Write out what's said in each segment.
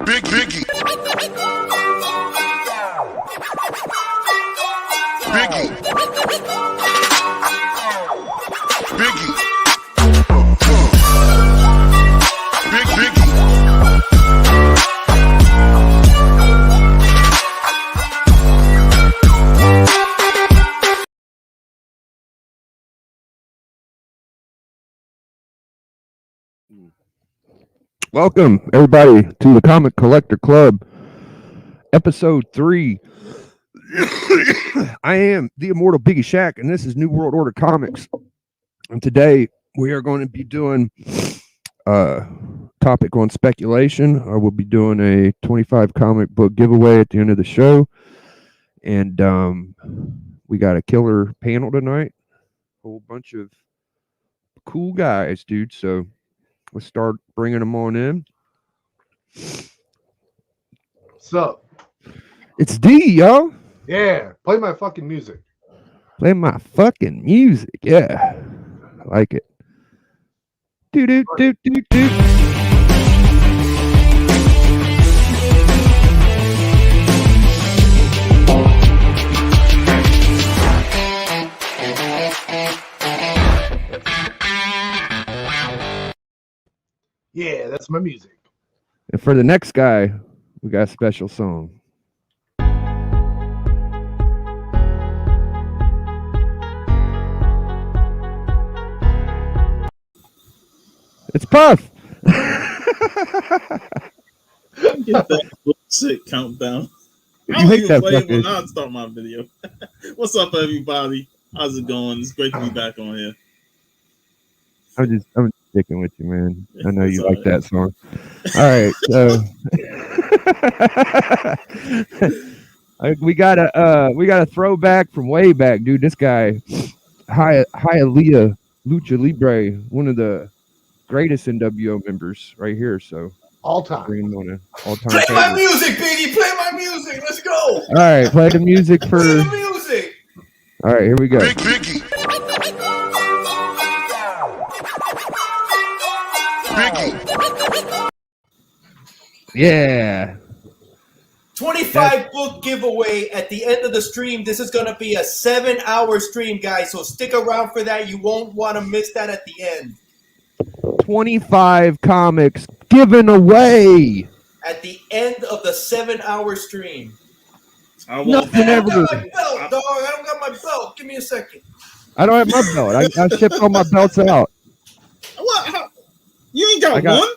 Biggie. Welcome, everybody, to the Comic Collector Club, Episode 3. I am the immortal Biggie Shack, and this is New World Order Comics. And today, we are going to be doing a topic on speculation. I will be doing a 25 comic book giveaway at the end of the show. And we got a killer panel tonight. A whole bunch of cool guys, dude. So let's start bringing them on in. What's up? It's D, yo. Yeah, play my fucking music. Play my fucking music. Yeah, I like it. Do do do do do. Yeah, that's my music. And for the next guy, we got a special song. It's Puff. Get that bullshit countdown. You I don't hate even that play it fucking- when I start my video. What's up, everybody? How's it going? It's great to be back on here. I'm just sticking with you, man. I know you It's like all that song. All right, so we got a throwback from way back, dude. This guy, Hialeah Lucha Libre, one of the greatest NWO members right here. So All time. bringing him on an all-time. Play my favorite. music, Biggie. Play my music. Let's go. All right, play the music for. Play the music. All right, here we go. Biggie. Yeah. 25 book giveaway at the end of the stream. This is going to be a 7-hour stream, guys. So stick around for that. You won't want to miss that at the end. 25 comics given away. At the end of the 7-hour stream. I want Nothing I ever. don't got my belt, dog. I don't got my belt. Give me a second. I don't have my belt. I shipped all my belts out. What? You ain't got, I got- one?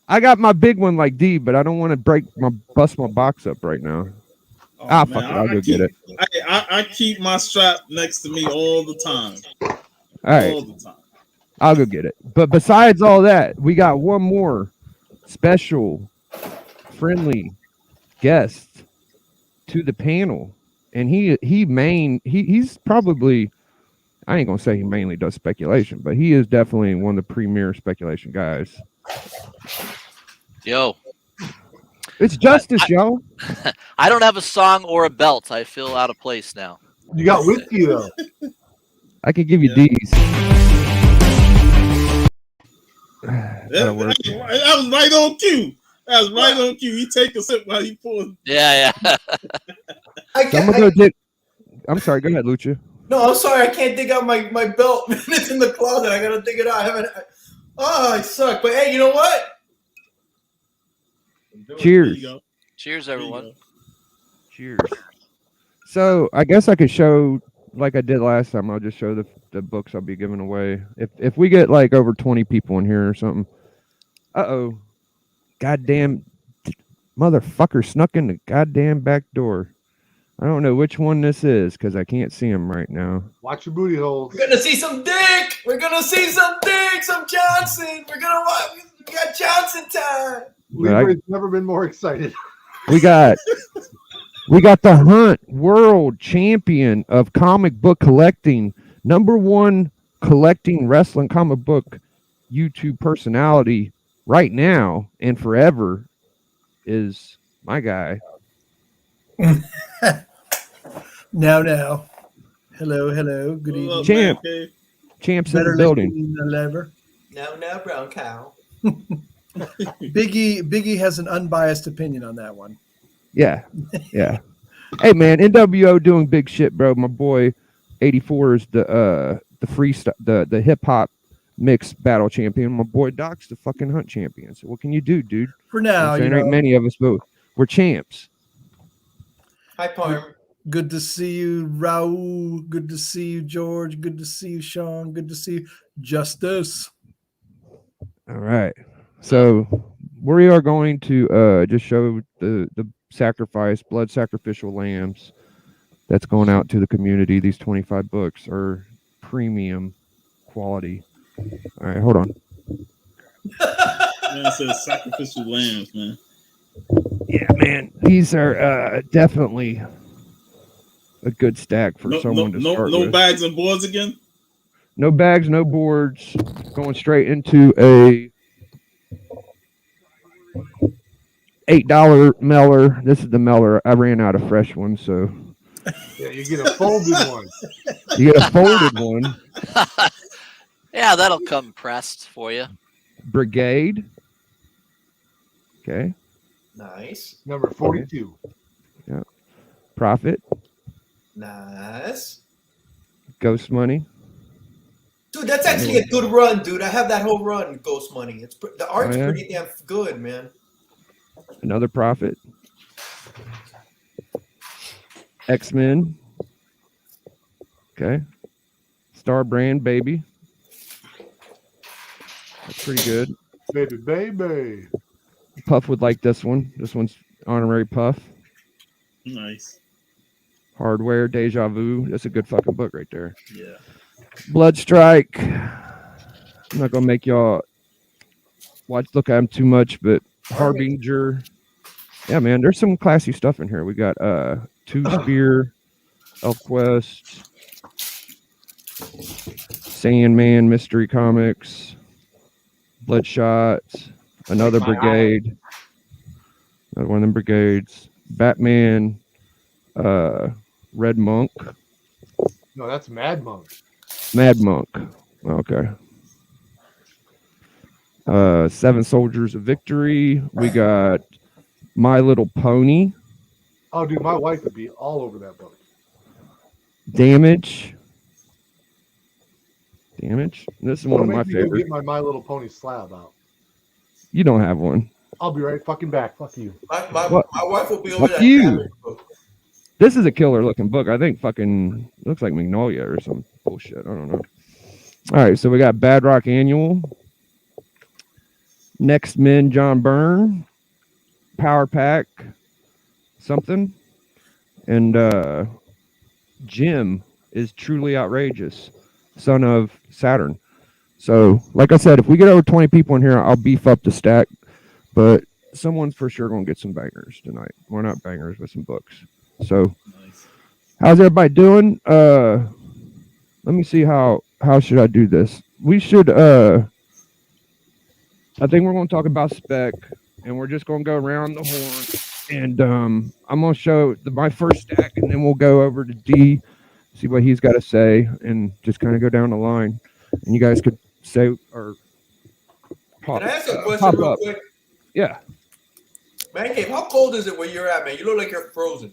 I got my big one like D, but I don't want to bust my box up right now. Oh, Fuck man, it. I'll go get it. I keep my strap next to me all the time. All right, All the time. I'll go get it. But besides all that, we got one more special, friendly guest to the panel, and he's probably, I ain't gonna say he mainly does speculation, but he is definitely one of the premier speculation guys. Yo, It's Justice, yo. I don't have a song or a belt. I feel out of place now. You got whiskey though. I could give you Yeah. D's. That was right on cue. That was right on cue. He take a sip while he pulls. Yeah. So I'm gonna go dig. I'm sorry. Go ahead, Lucha. No, I'm sorry. I can't dig out my belt. It's in the closet. I got to dig it out. I suck. But hey, you know what? Cheers. There you go. Cheers, There you everyone. go. Cheers. So I guess I could show, like I did last time, I'll just show the books I'll be giving away. If we get like over 20 people in here or something. Uh-oh. Goddamn motherfucker snuck in the goddamn back door. I don't know which one this is because I can't see him right now. Watch your booty holes. We're gonna see some dick. We're gonna see some dick. Some Johnson. We're gonna watch. We got Johnson time. Libre's never been more excited. We got the Hunt World Champion of comic book collecting, #1 collecting wrestling comic book YouTube personality right now and forever is my guy. Now. Hello. Good What's evening. up, Champ. man? Okay. Champs in Better the building. looking than ever. Now, brown cow. Biggie has an unbiased opinion on that one. Yeah. Hey man, NWO doing big shit, bro. My boy 84 is the freestyle the hip hop mixed battle champion. My boy Doc's the fucking hunt champion. So what can you do, dude? For now, There ain't many of us, but we're champs. Hi, Parm. Good to see you, Raul. Good to see you, George. Good to see you, Sean. Good to see you, Justice. All right. So we are going to just show the sacrifice, blood sacrificial lambs that's going out to the community. These 25 books are premium quality. All right, hold on. Man, it says sacrificial lambs, man. Yeah, man. These are definitely a good stack for someone to start no with. bags and boards again? No bags, no boards. Going straight into a $8 Meller. This is the Meller. I ran out of fresh ones, so Yeah, you get a folded one. you get a folded one. Yeah, that'll come pressed for you. Brigade. Okay. Nice. Number 42. Yeah. Profit. Nice. Ghost Money. Dude, that's actually a good run, dude. I have that whole run, Ghost Money. The art's yeah? pretty damn good, man. Another Profit. X-Men. Okay. Star Brand Baby. That's pretty good. Baby. Puff would like this one. This one's honorary Puff. Nice. Hardware, Deja Vu. That's a good fucking book right there. Yeah. Blood Strike. I'm not gonna make y'all look at him too much, but Harbinger. Yeah, man, there's some classy stuff in here. We got Two Spear, ElfQuest, Sandman Mystery Comics, Bloodshot, another Brigade, another one of them brigades, Batman, Red Monk. No, that's Mad Monk. Mad Monk. Okay. Seven Soldiers of Victory. We got My Little Pony. Oh, dude, my wife would be all over that book. Damage. This is one of my Make me go favorites. get my Little Pony slab out. You don't have one. I'll be right fucking back. Fuck you. My What? wife will be over Fuck that. you. damage book. This is a killer looking book. I think fucking looks like Magnolia or some bullshit. I don't know. All right, so we got Bad Rock Annual. Next Men, John Byrne. Power Pack. Something. And Jim is Truly Outrageous. Son of Saturn. So, like I said, if we get over 20 people in here, I'll beef up the stack. But someone's for sure going to get some bangers tonight. Well, not bangers, but some books. So, Nice. how's everybody doing? Let me see how should I do this. We should I think we're going to talk about spec, and we're just going to go around the horn, and I'm going to show my first stack, and then we'll go over to D, see what he's got to say, and just kind of go down the line, and you guys could say or pop, Can I ask you a pop question real up. quick? Yeah. Man Cave, how cold is it where you're at, man? You look like you're frozen.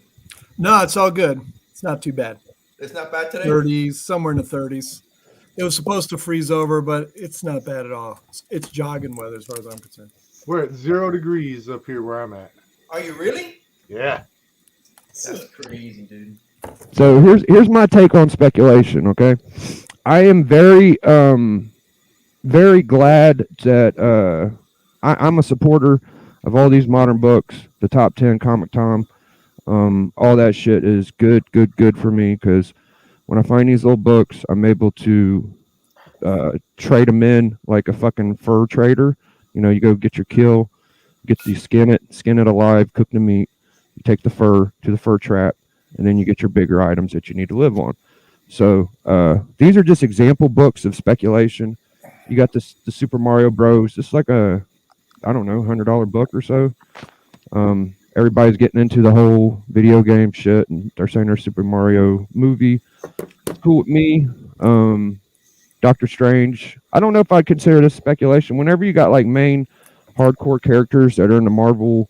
No, it's all good. It's not too bad. It's not bad today? 30s, somewhere in the 30s. It was supposed to freeze over, but it's not bad at all. It's jogging weather as far as I'm concerned. We're at 0 degrees up here where I'm at. Are you really? Yeah. That's crazy, dude. So here's my take on speculation. Okay, I am very glad that I'm a supporter of all these modern books. The top 10 Comic Tom, all that shit is good for me, because when I find these little books, I'm able to trade them in like a fucking fur trader. You know, you go get your kill, skin it alive, cook the meat, you take the fur to the fur trap, and then you get your bigger items that you need to live on. So these are just example books of speculation. You got the Super Mario Bros. It's like a, I don't know, $100 book or so. Everybody's getting into the whole video game shit, and they're saying there's Super Mario movie. Cool with me. Doctor Strange. I don't know if I'd consider this speculation. Whenever you got like main hardcore characters that are in the Marvel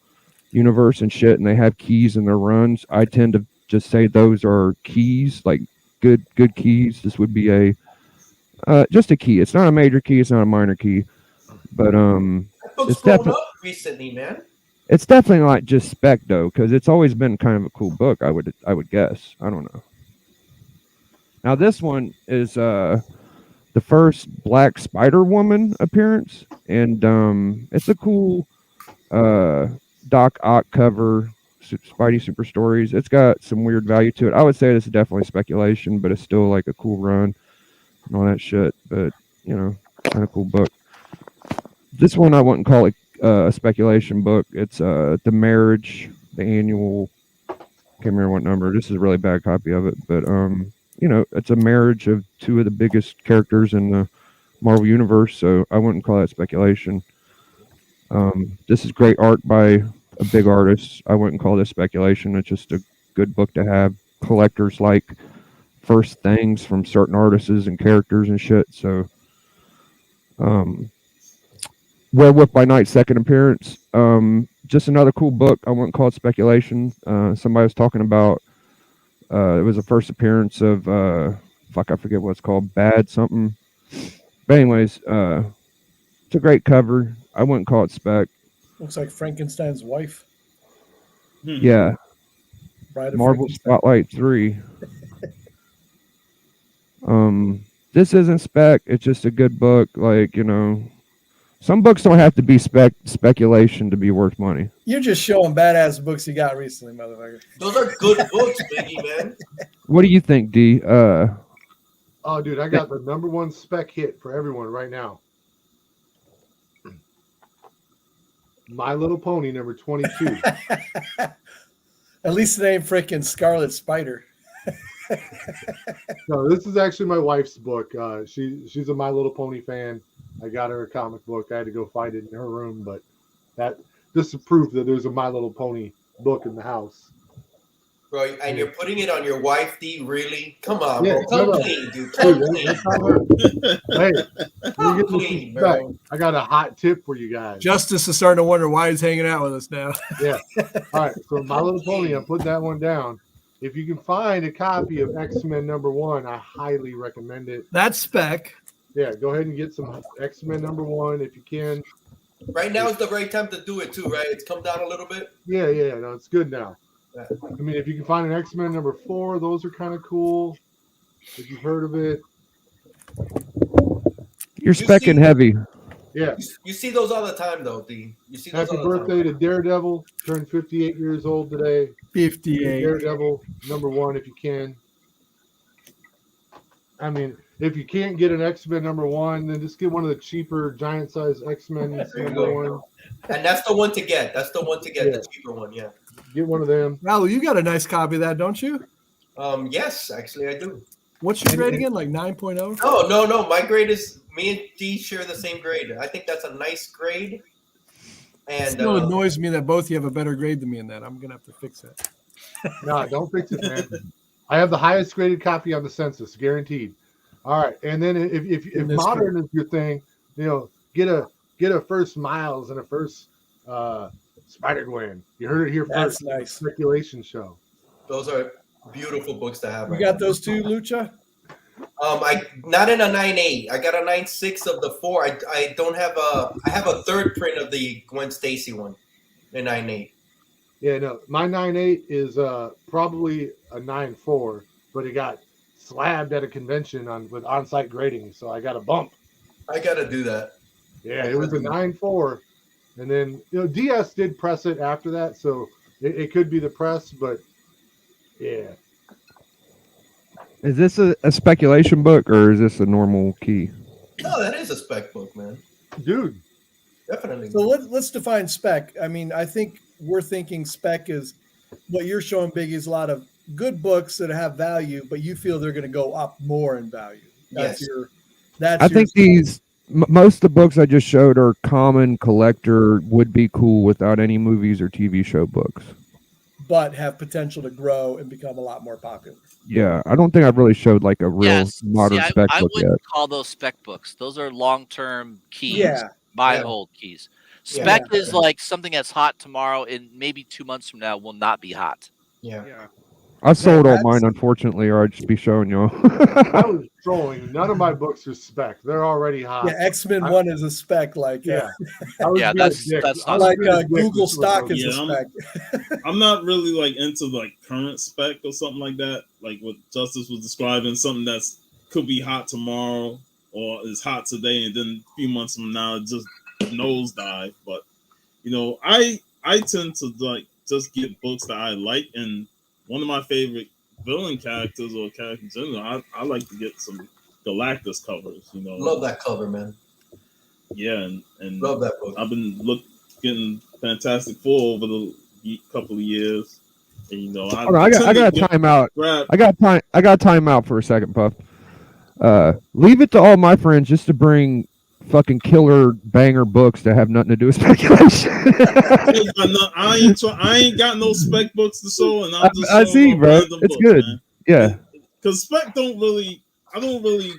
universe and shit, and they have keys in their runs, I tend to just say those are keys, like good keys. This would be a just a key. It's not a major key, it's not a minor key, but That book's it's grown definitely up recently, man. it's definitely not just spec though, because it's always been kind of a cool book. I would guess. I don't know. Now this one is the first Black Spider Woman appearance, and it's a cool Doc Ock cover. Spidey Super Stories. It's got some weird value to it. I would say this is definitely speculation, but it's still like a cool run and all that shit. But you know, kind of cool book. This one I wouldn't call it a speculation book. It's the marriage, the annual. Can't remember what number. This is a really bad copy of it, but you know, it's a marriage of two of the biggest characters in the Marvel universe. So I wouldn't call that speculation. This is great art by a big artist. I wouldn't call this speculation. It's just a good book to have. Collectors like first things from certain artists and characters and shit. So, Werewolf by Night second appearance. Just another cool book. I wouldn't call it speculation. Somebody was talking about it was the first appearance of fuck, I forget what it's called, Bad something. But anyways, it's a great cover. I wouldn't call it spec. Looks like Frankenstein's wife. Yeah. Bride of Marvel Frankenstein. Spotlight 3. This isn't spec. It's just a good book. Like, you know, some books don't have to be speculation to be worth money. You're just showing badass books you got recently, motherfucker. Those are good books, Biggie, man. What do you think, D? Oh, dude, I got the number one spec hit for everyone right now. My Little Pony number 22. At least it ain't freaking Scarlet Spider. No, this is actually my wife's book. She's a My Little Pony fan. I got her a comic book. I had to go find it in her room, but that just to prove that there's a My Little Pony book in the house. Bro, and you're putting it on your wife, D? Really? Come on, Yeah, bro. Come no. clean, dude. Come Dude, clean. that's not her. Hey, Come you get clean, this back. bro. I got a hot tip for you guys. Justice is starting to wonder why he's hanging out with us now. Yeah. All right. So My Little Pony, I'm putting that one down. If you can find a copy of X-Men number 1, I highly recommend it. That's spec. Yeah, go ahead and get some X-Men number 1 if you can. Right now is the right time to do it, too, right? It's come down a little bit. Yeah, no, it's good now. I mean, if you can find an X-Men number 4, those are kind of cool. If you've heard of it. You're specking heavy. Yeah. You see those all the time, though, D. You see those Happy all the birthday time. to Daredevil. Turned 58 years old today. 58. Daredevil number 1 if you can. I mean, if you can't get an X-Men number 1, then just get one of the cheaper giant-sized X-Men There you number go. 1. And that's the one to get. That's the one to get, Yeah. the cheaper one, yeah. Get one of them. Raul, you got a nice copy of that, don't you? Yes, actually, I do. What's your grade again? Like 9.0? No. My grade is, me and D share the same grade. I think that's a nice grade. It And still annoys me that both of you have a better grade than me in that. I'm going to have to fix that. No, don't fix it, man. I have the highest graded copy on the census, guaranteed. All right, and then if modern is your thing, you know, get a first Miles and a first Spider-Gwen. You heard it here That's first. nice. Speculation show. those are beautiful books to have. You Right got now. those two, Lucha? I not in a 9.8. I got a 9.6 of the 4. I don't have I have a third print of the Gwen Stacy one, in 9.8. Yeah, no, my 9.8 is probably a 9.4, but it got slabbed at a convention with on-site grading, so I got a bump. I gotta do that. Yeah, it was a 9.4, and then DS did press it after that, so it could be the press, but yeah. Is this a speculation book or is this a normal key? No, that is a spec book, man. Dude, Definitely. So let's define spec. I mean, I think we're thinking spec is what you're showing, Biggie, is a lot of good books that have value, but you feel they're going to go up more in value. That's Yes. I think most of the books I just showed are common collector, would be cool without any movies or TV show books. but have potential to grow and become a lot more popular. Yeah, I don't think I've really showed like a real modern spec I book wouldn't yet. call those spec books. Those are long-term keys. Yeah. Buy Yeah. and hold keys. Yeah. Spec is like something that's hot tomorrow, and maybe 2 months from now will not be hot. Yeah. I sold all that's- mine, unfortunately, or I'd just be showing y'all. I was trolling. None of my books are spec. They're already hot. Yeah, X-Men 1 is a spec, like Yeah. I was Yeah, being a that's- dick. that's I was like being a dick Google with what I stock was- is a Yeah, spec. I'm not really like into like current spec or something like that. Like what Justice was describing, something that's could be hot tomorrow or is hot today, and then a few months from now it just nosedive. But I tend to like just get books that I like, and one of my favorite villain characters or characters in general, I like to get some Galactus covers. Love that cover, man. Yeah, and Love that book. I've been getting Fantastic Four over the couple of years, and Hold on, I got a timeout. grab. I got time out for a second, Puff. Leave it to all my friends just to bring fucking killer banger books that have nothing to do with speculation. I ain't got no spec books to show, and I'm just I showing see, off bro. random It's books, good. man. Yeah. Because spec I don't really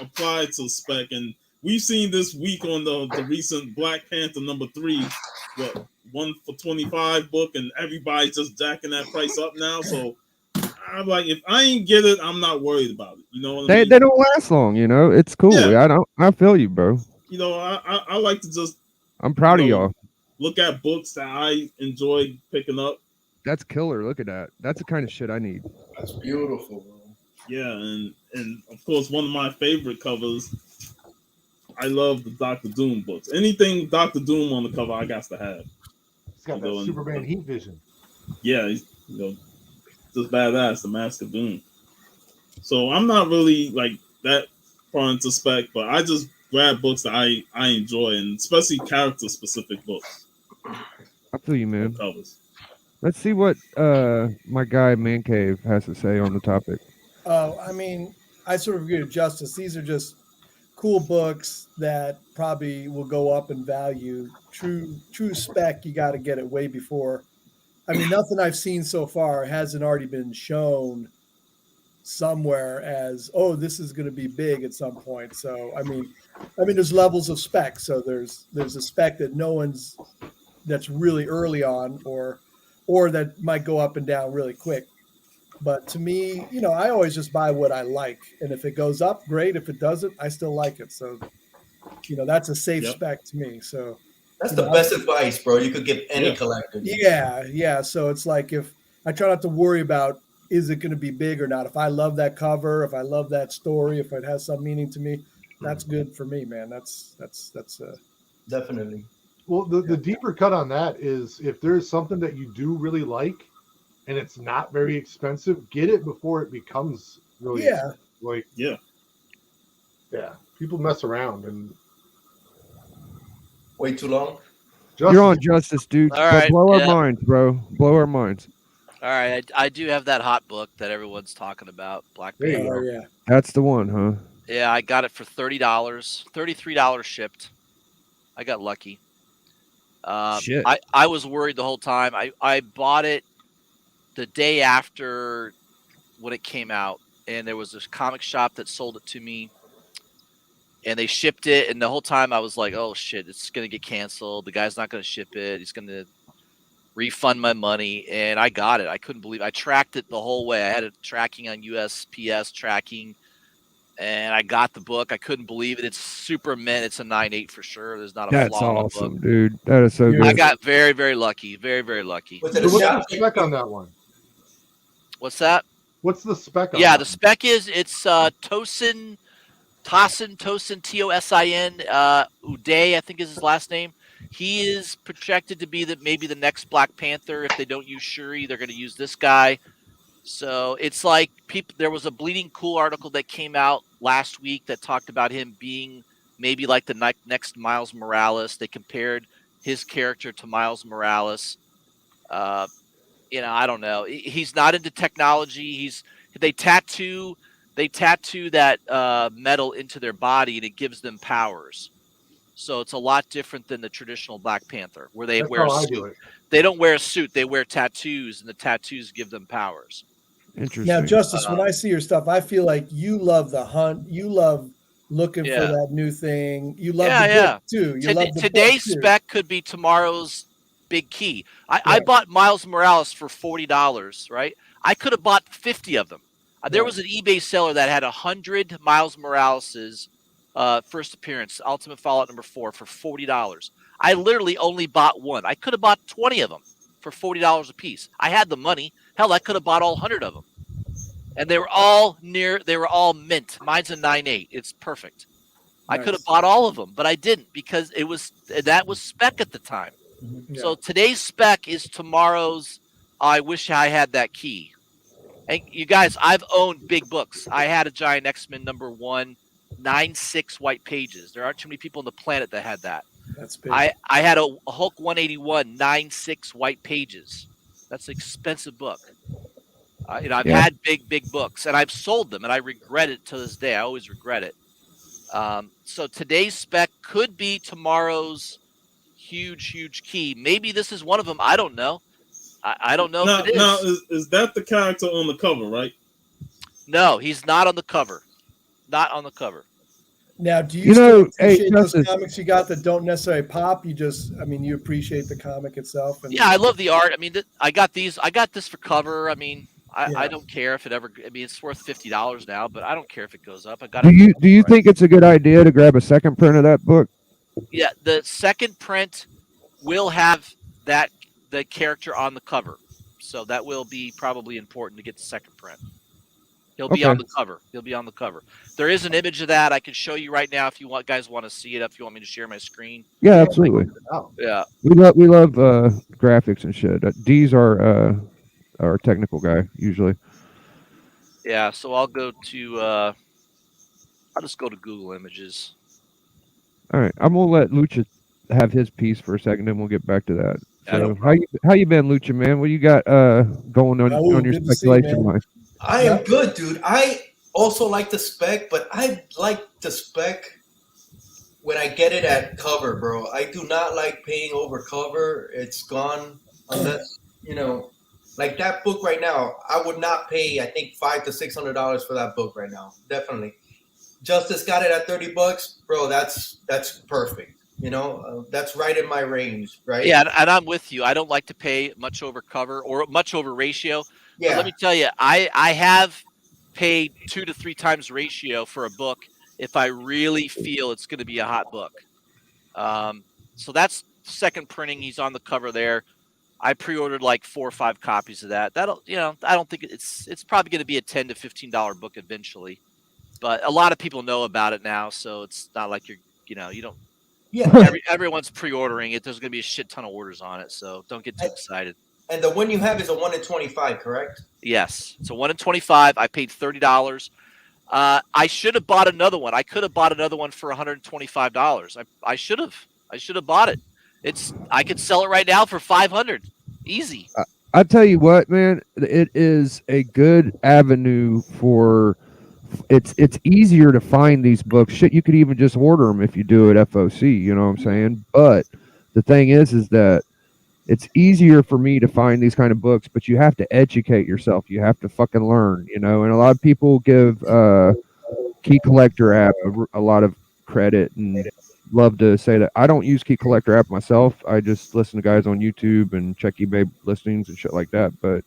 apply to spec, and we've seen this week on the recent Black Panther #3, what 1 for $25 book, and everybody's just jacking that price up now. So I'm like, if I ain't get it, I'm not worried about it. You know what I mean? They don't last long, It's cool. Yeah. I feel you, bro. I like to just I'm proud of y'all. look at books that I enjoy picking up. That's killer. Look at that. That's the kind of shit I need. That's beautiful, bro. Yeah, and of course one of my favorite covers. I love the Doctor Doom books. Anything Doctor Doom on the cover, I got to have. It's got that Superman heat vision. Yeah, just badass, the Mask of Doom. So I'm not really like that far into spec, but I just grab books that I enjoy, and especially character specific books. I feel you, man. Covers. Let's see what my guy Man Cave has to say on the topic. I mean, I sort of agree with Justice. These are just cool books that probably will go up in value. True spec, you got to get it way before. I mean, nothing I've seen so far hasn't already been shown somewhere as, oh, this is going to be big at some point. So, I mean, there's levels of spec. So there's a spec that that's really early on, or that might go up and down really quick. But to me, I always just buy what I like. And if it goes up, great. If it doesn't, I still like it. So, that's a safe spec to me. So that's the best advice, bro. You could give any collector. Yeah. So it's like, if I try not to worry about, is it going to be big or not? If I love that cover, if I love that story, if it has some meaning to me, that's good for me, man. That's definitely. Well, the deeper cut on that is, if there's something that you do really like and it's not very expensive, get it before it becomes really expensive. Like, yeah, people mess around and wait too long. You're on, Justice, dude. All right, blow our minds, bro. Blow our minds. All right, I do have that hot book that everyone's talking about, Black Panther. Oh, yeah. That's the one, huh? Yeah, I got it for $30, $33 shipped. I got lucky. Shit. I was worried the whole time. I bought it the day after when it came out, and there was this comic shop that sold it to me, and they shipped it, and the whole time I was like, oh shit, it's gonna get canceled. The guy's not gonna ship it. He's gonna refund my money, and I got it. I couldn't believe it. I tracked it the whole way. I had it tracking on USPS tracking, and I got the book. I couldn't believe it. It's super mint. It's a 9.8 for sure. There's not a That's flaw awesome, in the book. dude. That is so good. I got very, very lucky. Very, very lucky. Was So it a what's shop? the spec on that one? What's that? What's the spec on Yeah, that the spec is Tosin, Tosin, Tosin, Uday, I think is his last name. He is projected to be maybe the next Black Panther. If they don't use Shuri, they're going to use this guy. So it's like there was a Bleeding Cool article that came out last week that talked about him being maybe like the next Miles Morales. They compared his character to Miles Morales. I don't know. He's not into technology. They tattoo that metal into their body, and it gives them powers. So it's a lot different than the traditional Black Panther, where they wear a suit. They don't wear a suit; they wear tattoos, and the tattoos give them powers. Interesting. Now, Justice, when I see your stuff, I feel like you love the hunt. You love looking for Yeah. that new thing. You love Yeah, the yeah. book too. You love the Today's book too. spec could be tomorrow's big key. I Right. bought Miles Morales for $40, right? I could have bought 50 of them. There Right. was an eBay seller that had 100 Miles Morales's first appearance, Ultimate Fallout number 4 for $40. I literally only bought one. I could have bought 20 of them for $40 a piece. I had the money. Hell, I could have bought all 100 of them. And they were all mint. Mine's a 9.8. It's perfect. I could have Nice. bought all of them, but I didn't because that was spec at the time. Yeah. So today's spec is tomorrow's. I wish I had that key. And you guys, I've owned big books. I had a Giant X-Men number 1, 9.6 white pages. There aren't too many people on the planet that had that. That's big. I had a Hulk 181, 9.6 white pages. That's an expensive book. I've Yeah. had big books, and I've sold them, and I regret it to this day. I always regret it. So today's spec could be tomorrow's huge key. Maybe this is one of them. I don't know. I don't know if it is. Now, is that the character on the cover, right? No, he's not on the cover. Not on the cover. Now, do you, You still know, hey, appreciate those Justice- comics you got that don't necessarily pop? You appreciate the comic itself. And Yeah, I love the art. I mean, I got these. I got this for cover. I mean, Yeah. I don't care if it ever. I mean, it's worth $50 now, but I don't care if it goes up. I got Do it. you think it's a good idea to grab a second print of that book? Yeah, the second print will have the character on the cover, so that will be probably important to get the second print. He'll be Okay. on the cover. He'll be on the cover. There is an image of that I can show you right now if you guys want to see it. If you want me to share my screen. Yeah, absolutely. Oh, Yeah. We love graphics and shit. D's our technical guy usually. Yeah. So I'll go to. I'll just go to Google Images. All right, I'm gonna let Lucha have his piece for a second, then we'll get back to that. Yeah, no So how you been, Lucha man? What you got going on Raul, on your good to see you, speculation man. line? I am good, dude. I also like the spec, but I like the spec when I get it at cover, bro. I do not like paying over cover. It's gone unless, like that book right now. I would not pay, I think, $500 to $600 for that book right now. Definitely. Justice got it at $30, bro. That's perfect. That's right in my range, right? Yeah, and I'm with you. I don't like to pay much over cover or much over ratio. But Yeah. let me tell you, I have paid 2 to 3 times ratio for a book if I really feel it's going to be a hot book. So that's second printing. He's on the cover there. I pre-ordered like 4 or 5 copies of that. I don't think it's probably going to be a $10 to $15 book eventually. But a lot of people know about it now, so it's not like you don't. Yeah. Everyone's pre-ordering it. There's going to be a shit ton of orders on it, so don't get too excited. And the one you have is a 1 in 25, correct? Yes, it's a 1 in 25. I paid $30. I should have bought another one. I could have bought another one for $125. I should have bought it. I could sell it right now for $500. Easy. I tell you what, man, it is a good avenue for. It's easier to find these books. Shit, you could even just order them if you do it FOC. You know what I'm saying? But the thing is that it's easier for me to find these kind of books, but you have to educate yourself. You have to fucking learn, And a lot of people give Key Collector app a lot of credit and love to say that. I don't use Key Collector app myself. I just listen to guys on YouTube and check eBay listings and shit like that. But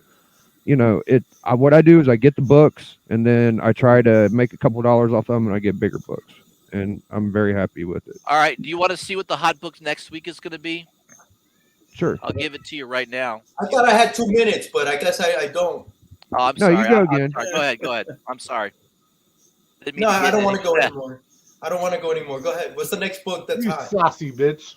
what I do is I get the books and then I try to make a couple dollars off them and I get bigger books, and I'm very happy with it. All right. Do you want to see what the hot book next week is going to be? Sure. I'll give it to you right now. I thought I had 2 minutes, but I guess I don't. Oh, I'm No, sorry. you go I'm again. sorry. Go ahead. I'm sorry. No, I don't want to go anymore. I don't want to go anymore. Go ahead. What's the next book that's you hot? saucy bitch.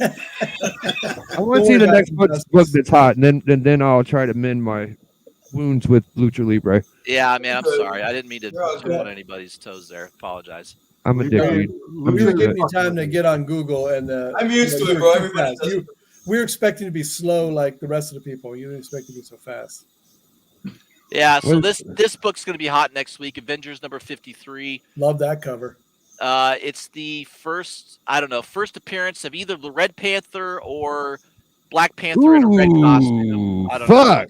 I want to see the next book that's hot, and then I'll try to mend my wounds with Lucha Libre. Yeah, man, I'm Good. sorry. I didn't mean to You're all step good. on anybody's toes there. Apologize. I'm addicted. We were giving you time to get on Google, and I'm used to it, bro. Everybody does it. We were expecting to be slow like the rest of the people. You didn't expect to be so fast. Yeah, so this book's going to be hot next week. Avengers number 53. Love that cover. It's the first appearance of either the Red Panther or Black Panther in a red costume. I don't know. Fuck.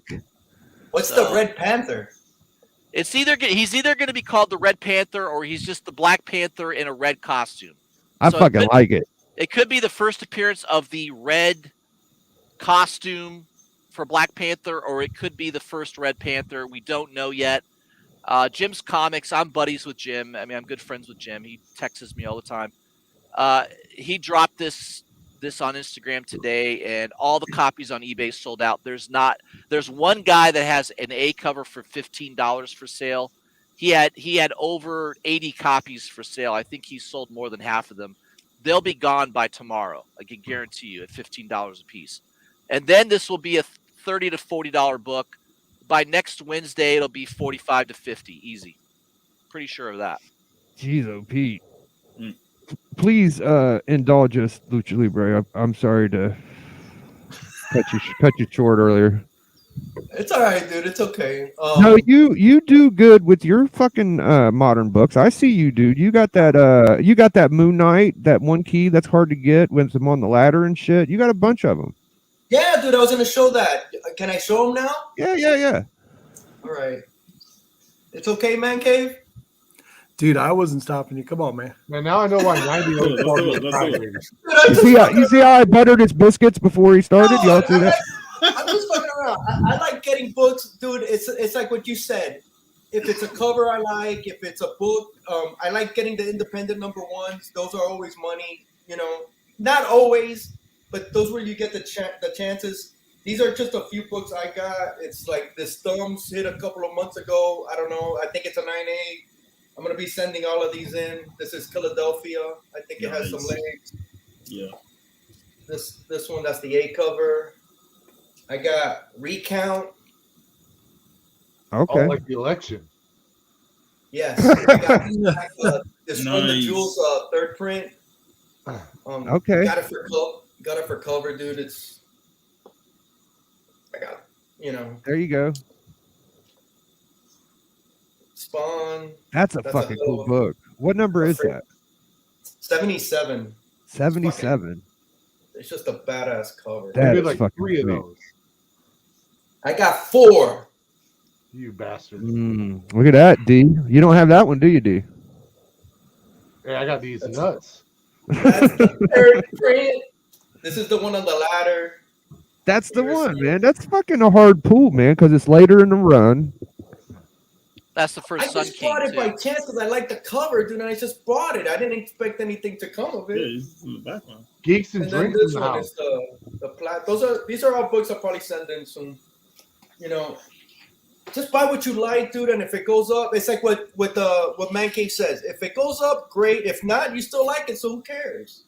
What's the Red Panther? He's either going to be called the Red Panther or he's just the Black Panther in a red costume. I So fucking like it. It could be the first appearance of the red costume for Black Panther, or it could be the first Red Panther. We don't know yet. Jim's Comics, I'm buddies with Jim. I mean, I'm good friends with Jim. He texts me all the time. He dropped this on Instagram today, and all the copies on eBay sold out. There's one guy that has an A cover for $15 for sale. He had over 80 copies for sale. I think he sold more than half of them. They'll be gone by tomorrow. I can guarantee you, at $15 a piece. And then this will be a $30 to $40 book. By next Wednesday, it'll be $45 to $50, easy. Pretty sure of that. Jeez, oh Pete. Please indulge us, Lucha Libre. I'm sorry to cut you short earlier. It's all right, dude. It's okay. No, you do good with your fucking modern books. I see you, dude. You got that Moon Knight, that one key that's hard to get when I'm on the ladder and shit. You got a bunch of them. Yeah, dude. I was gonna show that. Can I show them now? Yeah. All right. It's okay, Man Cave. Dude, I wasn't stopping you. Come on, man. Man, now I know why 90 You see how I buttered his biscuits before he started? Y'all see that? I'm just fucking around. I like getting books, dude. It's like what you said. If it's a cover, I like. If it's a book, I like getting the independent number ones. Those are always money. You know, not always, but those where you get the chances. These are just a few books I got. It's like this Thumbs hit a couple of months ago. I don't know. I think it's a 9.8. I'm gonna be sending all of these in. This is Philadelphia. I think it has some legs. Yeah. This one, that's the A cover. I got Recount. Okay. like the election. Yes. I got this one, the Nice. Jules third print. Okay. Got it for cover, dude. I got, There you go. Spawn. That's a fucking cool book. What number is that? 77. 77. It's just a badass cover. That I did is like fucking 3 of sweet. those. I got 4. You bastard. Look at that, D. You don't have that one, do you, D? Hey, I got these nuts. That's the third print. This is the one on the ladder. That's the one, man. That's fucking a hard pull, man, because it's later in the run. That's the I first Sun just King, bought it by too. chance because I like the cover, dude, and I just bought it. I didn't expect anything to come of Yeah, it. he's in the background. Geeks and And then drinks in this the one house. is the plat. These are all books I'll probably send in soon. Just buy what you like, dude. And if it goes up, it's like what Man Cave says. If it goes up, great. If not, you still like it, so who cares?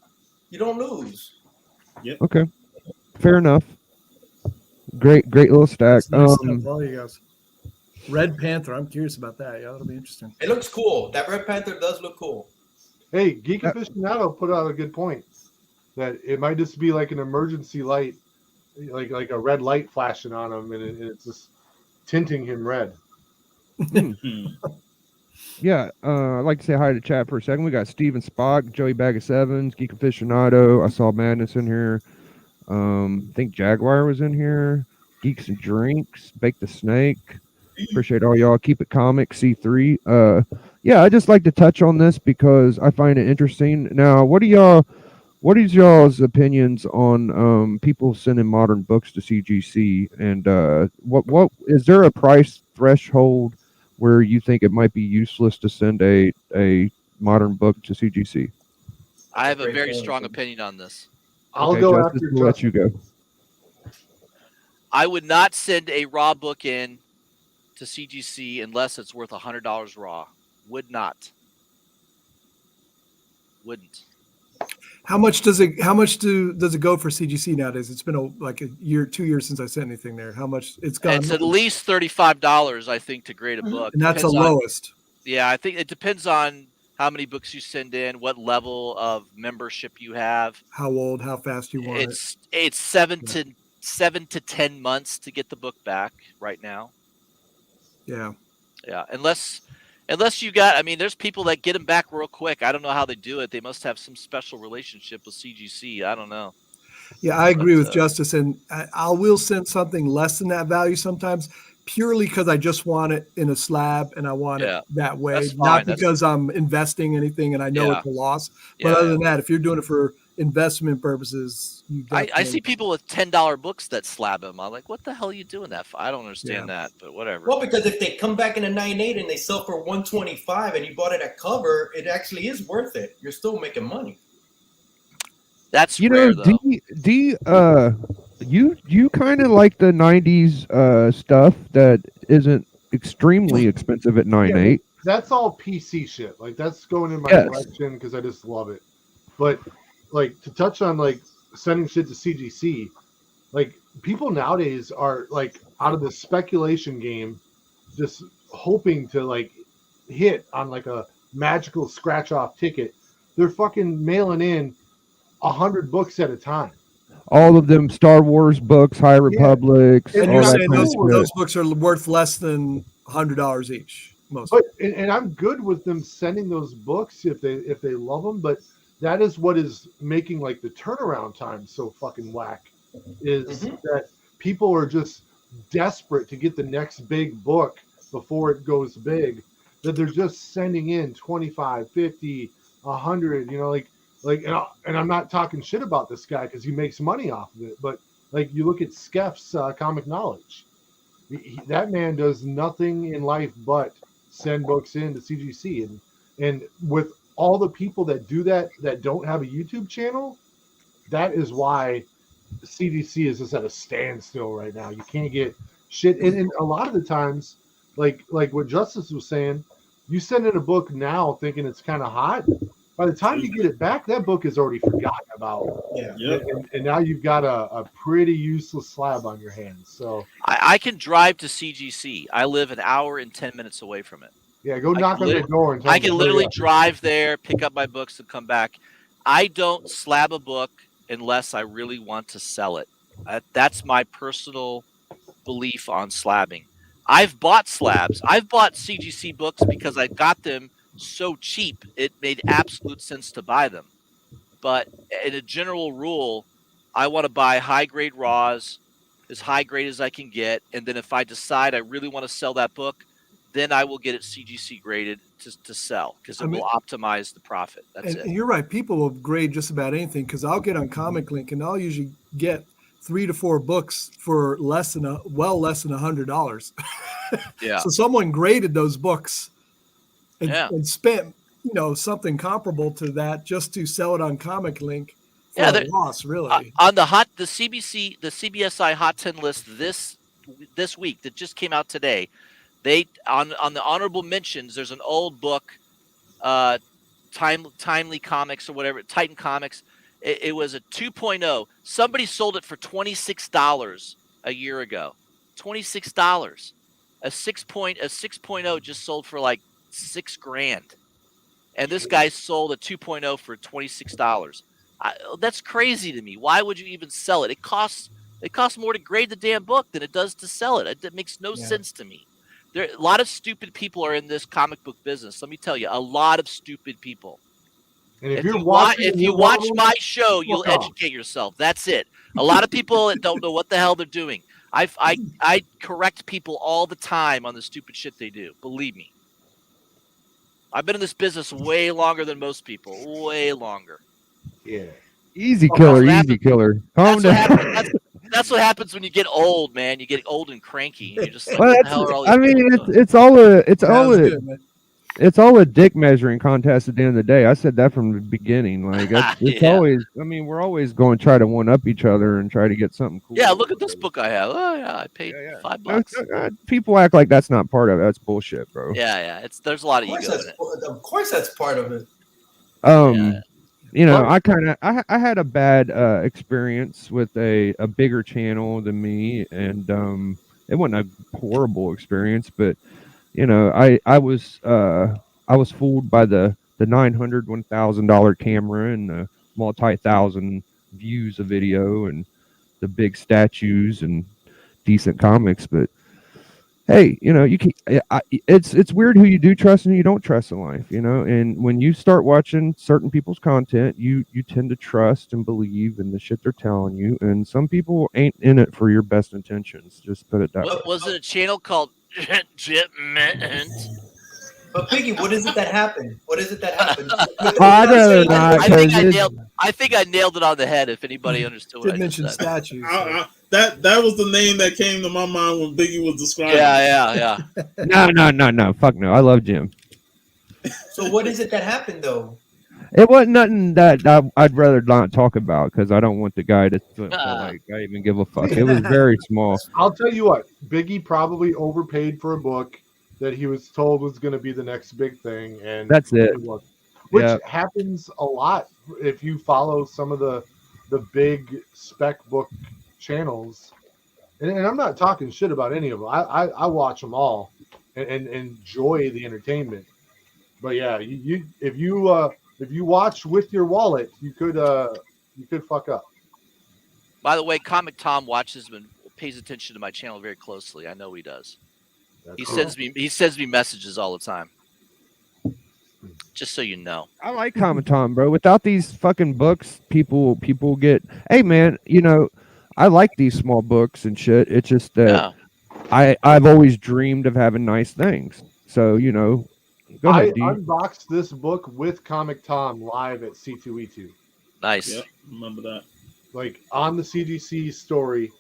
You don't lose. Okay. Fair enough. Great little stack. That's nice stuff, all you guys. Red Panther. I'm curious about that. Yeah, that'll be interesting. It looks cool. That Red Panther does look cool. Hey, Geek Aficionado put out a good point that it might just be like an emergency light, like a red light flashing on him, and it's just tinting him red. Yeah, I'd like to say hi to chat for a second. We got Steven Spock, Joey Bag of Sevens, Geek Aficionado. I saw Madness in here. I think Jaguar was in here. Geeks and Drinks, Bake the Snake. Appreciate all y'all. Keep it comic, C3. Yeah, I just like to touch on this because I find it interesting. Now, what is y'all's opinions on people sending modern books to CGC? And what is there a price threshold where you think it might be useless to send a modern book to CGC? I have a very strong opinion on this. I'll Okay, go Justice, after we'll let you go. I would not send a raw book in to CGC unless it's worth $100 raw. Would not. Wouldn't. How much does it go for CGC nowadays? It's been like a year, 2 years since I sent anything there. How much it's gone? It's at least $35, I think, to grade a book. And that's the Depends on- lowest. Yeah, I think it depends on how many books you send in, what level of membership you have. How old, how fast you want it. It's 7 to 10 months to get the book back right now. Yeah. Yeah, unless you got, I mean, there's people that get them back real quick. I don't know how they do it. They must have some special relationship with CGC. I don't know. Yeah, I agree with Justice, and I will send something less than that value sometimes purely because I just want it in a slab and I want Yeah. it that way, That's not fine. because I'm investing anything and I know Yeah. it's a loss. Yeah, But other yeah. than that, if you're doing it for investment purposes, you I definitely see people with $10 books that slab them. I'm like, what the hell are you doing that for? I don't understand that, but whatever. Well, because if they come back in a 9.8 and they sell for 125 and you bought it at cover, it actually is worth it. You're still making money. That's You rare, know, though. you kind of like the '90s stuff that isn't extremely expensive at 9.8. That's all PC shit. Like that's going in my Yes. collection because I just love it. But like to touch on like sending shit to CGC, like people nowadays are like out of the speculation game, just hoping to like hit on like a magical scratch off ticket. They're fucking mailing in 100 books at a time. All of them Star Wars books, High Republics, And And all you're that saying kind of those shit. books are worth less than $100 each. Most. But and I'm good with them sending those books if they love them. But that is what is making like the turnaround time so fucking whack. Is that people are just desperate to get the next big book before it goes big. That they're just sending in 25, 50, 100. You know, and I'm not talking shit about this guy because he makes money off of it. But like you look at Skeff's comic knowledge, that man does nothing in life but send books in to CGC, and with all the people that do that don't have a YouTube channel, that is why CGC is just at a standstill right now. You can't get shit, and a lot of the times, like what Justice was saying, you send in a book now thinking it's kind of hot. By the time you get it back, that book is already forgotten about. Yeah. Yep. And now you've got a pretty useless slab on your hands. So I can drive to CGC. I live an hour and 10 minutes away from it. yeah, go knock on the door and tell I them to can hurry literally up. drive there, pick up my books, and come back. I don't slab a book unless I really want to sell it. That's my personal belief on slabbing. I've bought slabs. I've bought CGC books because I got them so cheap, it made absolute sense to buy them. But in a general rule, I want to buy high-grade raws, as high grade as I can get, and then if I decide I really want to sell that book, then I will get it CGC graded to sell because it will optimize the profit. That's it. And you're right. People will grade just about anything because I'll get on Comic Link and I'll usually get 3 to 4 books for less than $100. Yeah. So someone graded those books and, Yeah. and spent something comparable to that just to sell it on Comic Link for Yeah, a loss, really. On the CBSI Hot 10 list this week that just came out today, they on the honorable mentions, there's an old book, Timely Comics or whatever, Titan Comics. It was a 2.0. Somebody sold it for $26 a year ago. $26. A 6.0 just sold for like $6,000. And this guy sold a 2.0 for $26. That's crazy to me. Why would you even sell it? It costs more to grade the damn book than it does to sell it. It makes no sense to me. A lot of stupid people are in this comic book business. Let me tell you, a lot of stupid people. And if you watch my show, you'll educate yourself. That's it. A lot of people that don't know what the hell they're doing. I correct people all the time on the stupid shit they do. Believe me. I've been in this business way longer than most people. Way longer. Yeah. Easy killer. Calm down. That's what happens when you get old, man. You get old and cranky. And you're just like, Well, what the hell are all these people doing? it's all a dick measuring contest at the end of the day. I said that from the beginning. Like it's always. I mean, we're always going to try to one up each other and try to get something cool. Yeah, look at this book I have. Oh yeah, I paid $5. People act like that's not part of it. That's bullshit, bro. Yeah. There's a lot of ego in it. Of course, that's part of it. I had a bad experience with a bigger channel than me, and it wasn't a horrible experience, but I was fooled by the $900, $1,000 camera and the multi-thousand views of video and the big statues and decent comics, but hey, you can. It's weird who you do trust and who you don't trust in life, And when you start watching certain people's content, you tend to trust and believe in the shit they're telling you. And some people ain't in it for your best intentions. Just put it that way. What was it? A channel called Jipment? But Piggy, what is it that happened? What is it that happened? I'd rather not. I think I nailed it on the head. If anybody understood what Did I mention just said. statues. That was the name that came to my mind when Biggie was describing. Yeah. No. Fuck no. I love Jim. So what is it that happened though? It wasn't nothing that I'd rather not talk about because I don't want the guy to feel like I even give a fuck. It was very small. I'll tell you what, Biggie probably overpaid for a book that he was told was going to be the next big thing, and that's it. Which happens a lot if you follow some of the big spec book channels. And I'm not talking shit about any of them. I watch them all and enjoy the entertainment. But yeah, if you watch with your wallet, you could fuck up. By the way, Comic Tom watches and pays attention to my channel very closely. I know he does. He sends me messages all the time. Just so you know. I like Comic Tom, bro. Without these fucking books, people get. Hey, man, I like these small books and shit. It's just that I've always dreamed of having nice things. So go ahead. I unboxed this book with Comic Tom live at C2E2. Nice. Yep, remember that. Like on the CGC story,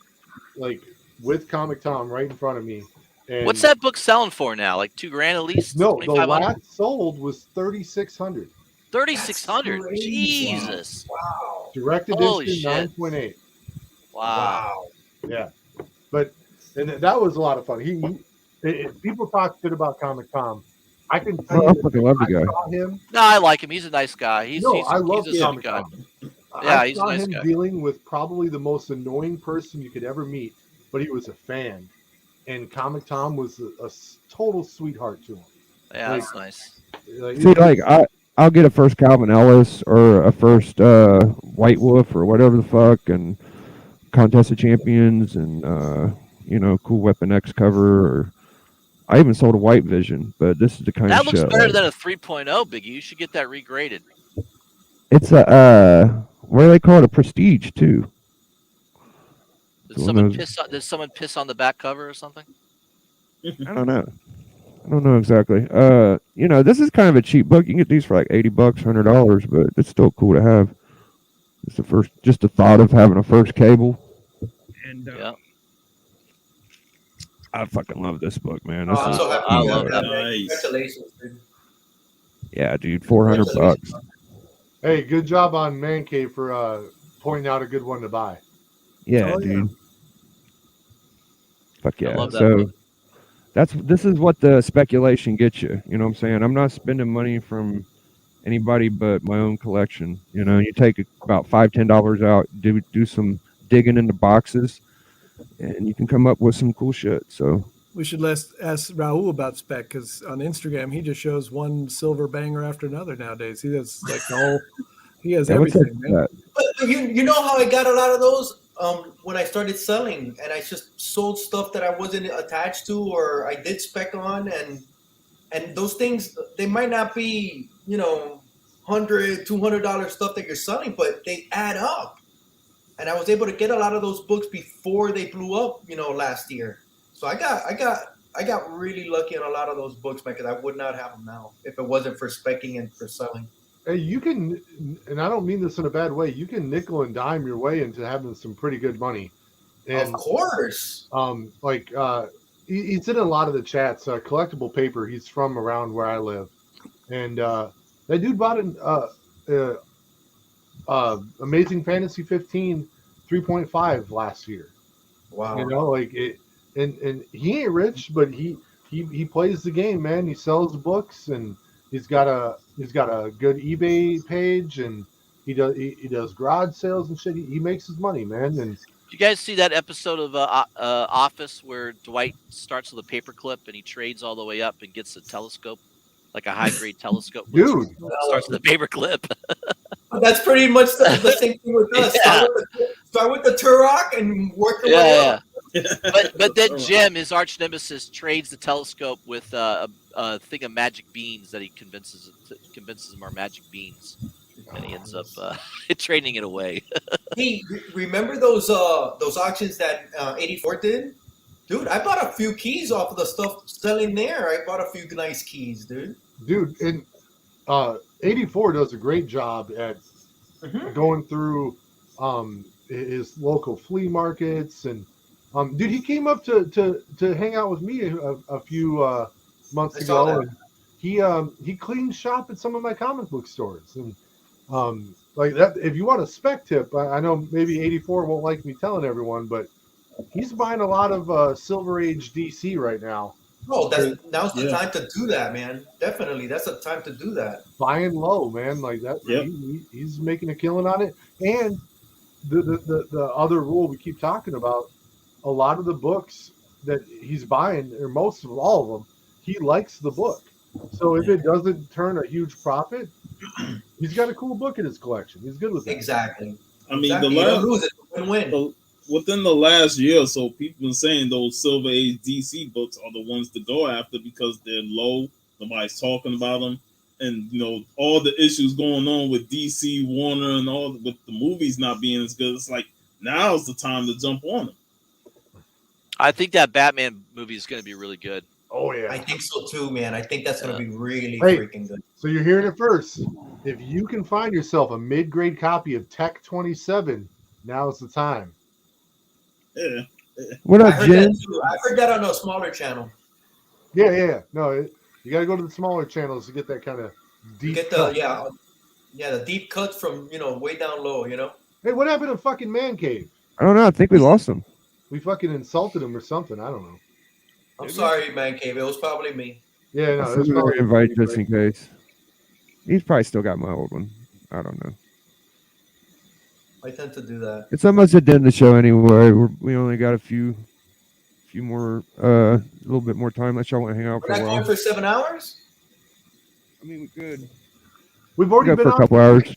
like with Comic Tom right in front of me. And what's that book selling for now? Like $2,000 at least? No, the last sold was $3,600. $3,600. Jesus. Wow. Direct Holy edition, shit. 9.8. Wow. Yeah, and that was a lot of fun. People talk shit about Comic Tom. I can tell I fucking love the guy. saw him. No, I like him. He's a nice guy. I love he's a Comic guy. Tom. Yeah, I he's a saw nice him guy. dealing with probably the most annoying person you could ever meet, but he was a fan, and Comic Tom was a total sweetheart to him. Yeah, that's nice. See, I'll get a first Calvin Ellis or a first White Wolf or whatever the fuck, and Contest of Champions, and Cool Weapon X cover, or I even sold a White Vision, but this is the kind That of looks shit. better than a 3.0, Biggie. You should get that regraded. It's a what do they call it? A prestige too. Did someone piss on the back cover or something? I don't know exactly. This is kind of a cheap book. You can get these for like $80, $100, but it's still cool to have. It's just the thought of having a first cable. And I fucking love this book, man. I'm so happy. I love that. Nice. Congratulations, dude. Yeah, dude, $400. Hey, good job on Man Cave for pointing out a good one to buy. Yeah, Oh, dude. yeah. Fuck yeah. love that So book. this is what the speculation gets you. You know what I'm saying? I'm not spending money from anybody but my own collection. You take about $5-10 out, do some digging into boxes, and you can come up with some cool shit. So We should ask Raul about spec because on Instagram he just shows one silver banger after another nowadays. He does like the whole. He has what's everything, up with man. that? But you know how I got a lot of those when I started selling, and I just sold stuff that I wasn't attached to or I did spec on, and those things, they might not be $100, $200 stuff that you're selling, but they add up. And I was able to get a lot of those books before they blew up, last year. So I got really lucky on a lot of those books, man, because I would not have them now if it wasn't for specking and for selling. Hey, you can, and I don't mean this in a bad way, you can nickel and dime your way into having some pretty good money. And, of course. He's in a lot of the chats. Collectible Paper, he's from around where I live. And that dude bought an Amazing Fantasy 15 3.5 last year. Wow. And he ain't rich, but he plays the game, man. He sells books, and he's got a good eBay page, and he does garage sales and shit. He makes his money, man. And Did you guys see that episode of Office where Dwight starts with a paperclip and he trades all the way up and gets a telescope, like a high-grade telescope? Dude. Starts with a paperclip. That's pretty much the same thing with us. Yeah. Start with the Turok and work your way up. But then Jim, his arch nemesis, trades the telescope with a thing of magic beans that he convinces him are magic beans, and he ends up trading it away. Hey, remember those auctions that 84 did? Dude, I bought a few keys off of the stuff selling there. I bought a few nice keys, dude. Dude, and 84 does a great job at going through his local flea markets, and dude, he came up to hang out with me a few months ago, and he cleaned shop at some of my comic book stores, and like that. If you want a spec tip, I know maybe 84 won't like me telling everyone, but he's buying a lot of Silver Age DC right now. Oh, now's the time to do that, man. Definitely, that's the time to do that. Buying low, man, like that. Yep. He's making a killing on it. And the other rule we keep talking about, a lot of the books that he's buying, or most of all of them, he likes the book. So if it doesn't turn a huge profit, he's got a cool book in his collection. He's good with that. Exactly. I mean, exactly. You don't lose it, win-win. Within the last year or so, people been saying those Silver Age DC books are the ones to go after because they're low. Nobody's talking about them, and all the issues going on with DC, Warner, and all with the movies not being as good. It's like now's the time to jump on them. I think that Batman movie is going to be really good. Oh yeah, I think so too, man. I think that's going to be really Hey, freaking good. So you're hearing it first. If you can find yourself a mid-grade copy of Tech 27, now's the time. Yeah. What I up, heard Jim? that too. I heard that on a smaller channel. Yeah. No, you got to go to the smaller channels to get that kind of deep. Get cut. the deep cuts from way down low. Hey, what happened to fucking Man Cave? I don't know. I think we lost him. We fucking insulted him or something. I don't know. I'm sorry, Man Cave. It was probably me. Yeah, no, I it's said probably invite just in case. He's probably still got my old one. I don't know. I tend to do that. It's almost at the end of the show anyway. We only got a few more, a little bit more time. Let y'all want to hang out for We're a not while. going for 7 hours? I mean, we could. We've We already got been for a on. couple hours.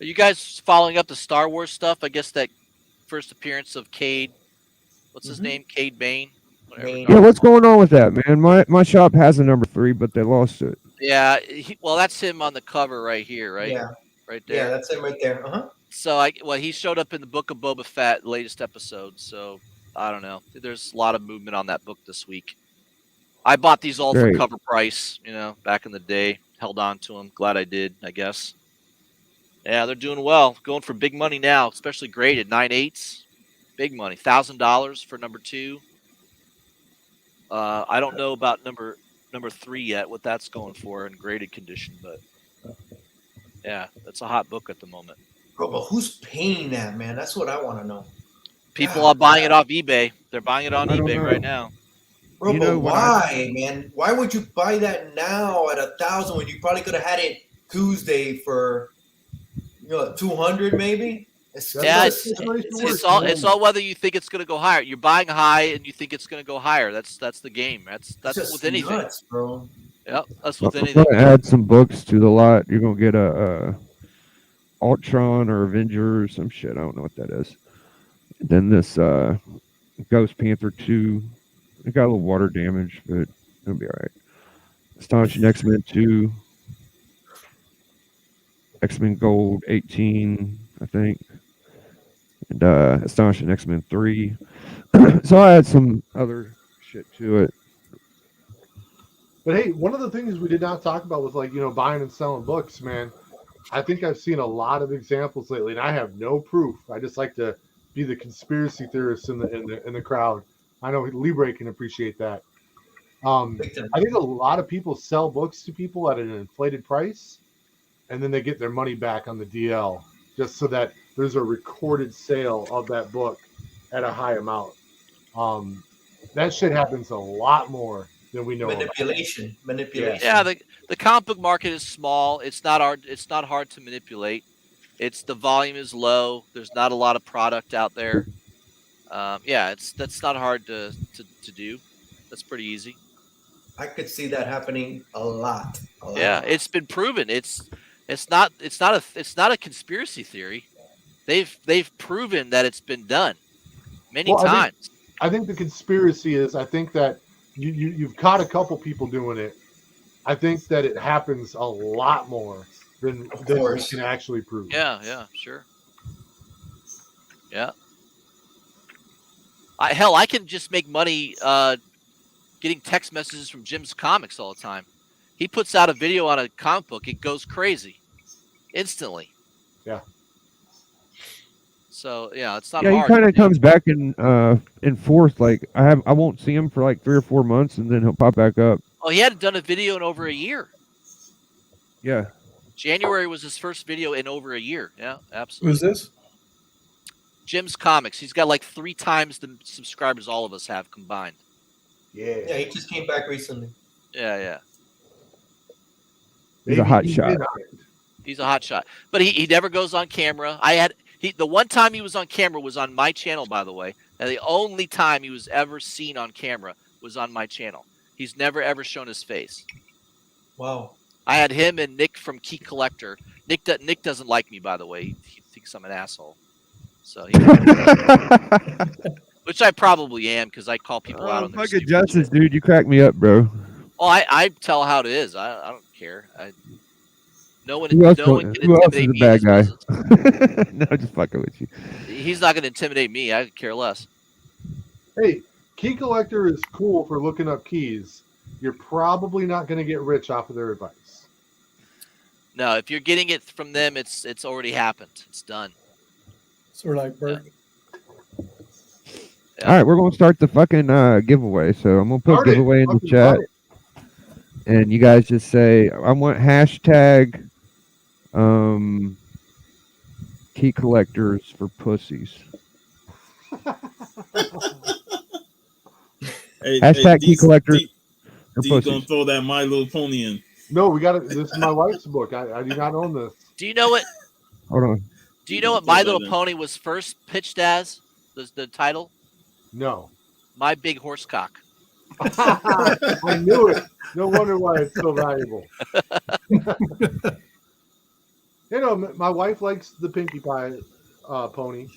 Are you guys following up the Star Wars stuff? I guess that first appearance of Cade. What's his name? Cade Bane. Whatever. Bane. Yeah, what's going on with that, man? My shop has a number 3, but they lost it. Yeah. Well, that's him on the cover right here, right? Yeah. Right there. Yeah, that's it right there. So he showed up in the Book of Boba Fett, latest episode. So I don't know. There's a lot of movement on that book this week. I bought these all Great. for cover price, back in the day. Held on to them. Glad I did, I guess. Yeah, they're doing well. Going for big money now, especially graded 9/8. Big money. $1,000 for number 2. I don't know about number 3 yet, what that's going for in graded condition, but yeah, that's a hot book at the moment. Bro, but who's paying that, man? That's what I want to know. People are buying it off eBay. They're buying it on I don't eBay know. right now. Bro, You but know what why, man? Why would you buy that now at 1,000 when you probably could have had it Tuesday for 200 maybe? Yeah, That's it's the worst. it's all whether you think it's going to go higher. You're buying high and you think it's going to go higher. That's the game. That's just with anything. nuts, bro. Yep, that's with I'm anything. going to add some books to the lot. You're going to get a Ultron or Avenger or some shit. I don't know what that is. And then this Ghost Panther 2. It got a little water damage, but it'll be all right. Astonishing X-Men 2. X-Men Gold 18, I think. And Astonishing X-Men 3. So I had some other shit to it. But hey, one of the things we did not talk about was buying and selling books, man. I think I've seen a lot of examples lately, and I have no proof. I just like to be the conspiracy theorist in the crowd. I know Libre can appreciate that. I think a lot of people sell books to people at an inflated price, and then they get their money back on the DL, just so that there's a recorded sale of that book at a high amount. That shit happens a lot more than we know. Manipulation. Yeah, the comic book market is small. It's not hard to manipulate. The volume is low. There's not a lot of product out there. That's not hard to do. That's pretty easy. I could see that happening a lot. Yeah, it's been proven. It's not a conspiracy theory. They've proven that it's been done. many Well, times. I think the conspiracy is, I think that you've caught a couple people doing it. I think that it happens a lot more than we course. can actually prove. Yeah, sure. Yeah. I can just make money getting text messages from Jim's Comics all the time. He puts out a video on a comic book, it goes crazy instantly. Yeah. So yeah, it's not Yeah, he hard. kind of comes back in forth. Like I won't see him for like 3 or 4 months, and then he'll pop back up. Oh, he hadn't done a video in over a year. Yeah. January was his first video in over a year. Yeah, absolutely. Who's this? Jim's Comics. He's got like 3 times the subscribers all of us have combined. Yeah. Yeah, he just came back recently. Yeah. He's a hot shot. He's a hot shot. But he never goes on camera. The one time he was on camera was on my channel, by the way. And the only time he was ever seen on camera was on my channel. He's never ever shown his face. Wow. I had him and Nick from Key Collector. Nick doesn't like me, by the way. He thinks I'm an asshole. So, which I probably am because I call people out on their fucking stupid justice, shit. dude. You crack me up, bro. Well, I tell how it is. I don't care. No one Who else can is a intimidate me. bad in guy? this business. No, just fucking with you. He's not going to intimidate me. I could care less. Hey, Key Collector is cool for looking up keys. You're probably not going to get rich off of their advice. No, if you're getting it from them, it's already happened. It's done. Sort of like Bert. Yeah. All right, we're gonna start the fucking giveaway. So I'm gonna put Start it. giveaway in the Fucking chat, start and you guys just say I want hashtag key collectors for pussies. Hashtag key collectors for D gonna pussies. throw that My Little Pony in. No, we got it. This is my wife's book. I do not own this. Do you know what? Hold on. Do you know what My Little Pony was first pitched as? The title? No. My Big Horse Cock. I knew it. No wonder why it's so valuable. You know, my wife likes the Pinkie Pie pony,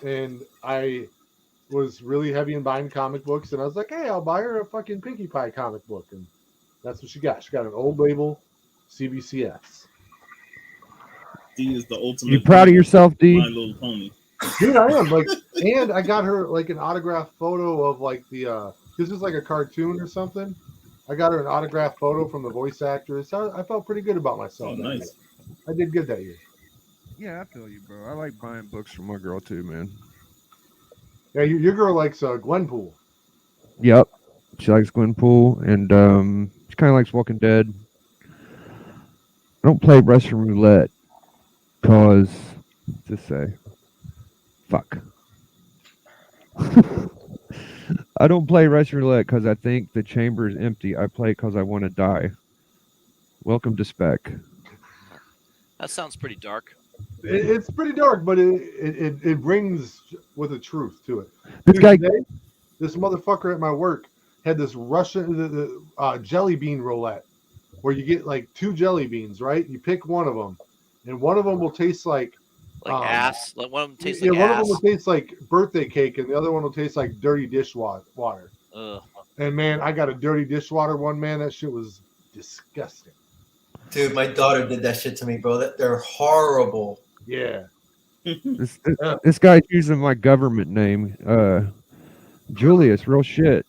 and I was really heavy in buying comic books, and I was like, hey, I'll buy her a fucking Pinkie Pie comic book, and that's what she got. She got an old label CBCS. D is the ultimate. You proud of yourself, D? My Little Pony. Dude, I am. Like, and I got her like an autographed photo of like the this is like a cartoon or something. I got her an autographed photo from the voice actress. I felt pretty good about myself. Oh, that nice. year. I did good that year. Yeah, I feel you, bro. I like buying books from my girl too, man. Yeah, your girl likes Gwenpool. Yep, she likes Gwenpool, and she kind of likes Walking Dead. I don't play Russian roulette because, just say, fuck. I don't play Russian roulette because I think the chamber is empty. I play because I want to die. Welcome to Spec. That sounds pretty dark. It's pretty dark, but it brings with a truth to it. This Dude, guy, today, this motherfucker at my work had this Russian jelly bean roulette where you get like 2 jelly beans, right? You pick one of them, and one of them will taste like ass. Like one of them tastes yeah, like one ass. of them will taste like birthday cake, and the other one will taste like dirty dishwater. Ugh. And man, I got a dirty dishwater one. Man, that shit was disgusting. Dude, my daughter did that shit to me, bro. They're horrible. Yeah. this guy's using my government name. Julius, real shit.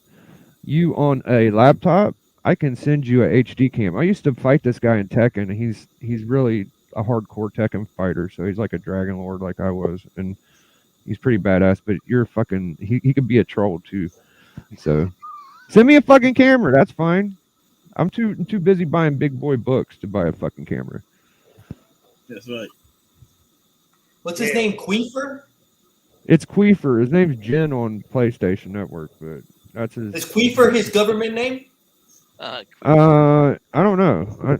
You on a laptop? I can send you a HD cam. I used to fight this guy in Tekken, and he's really a hardcore Tekken fighter. So he's like a Dragon Lord, like I was, and he's pretty badass. But you're fucking. He could be a troll too. So send me a fucking camera. That's fine. I'm too busy buying big boy books to buy a fucking camera. That's right. What's his name? Queefer? It's Queefer. His name's Jen on PlayStation Network, but that's his. Is Queefer his government name? I don't know.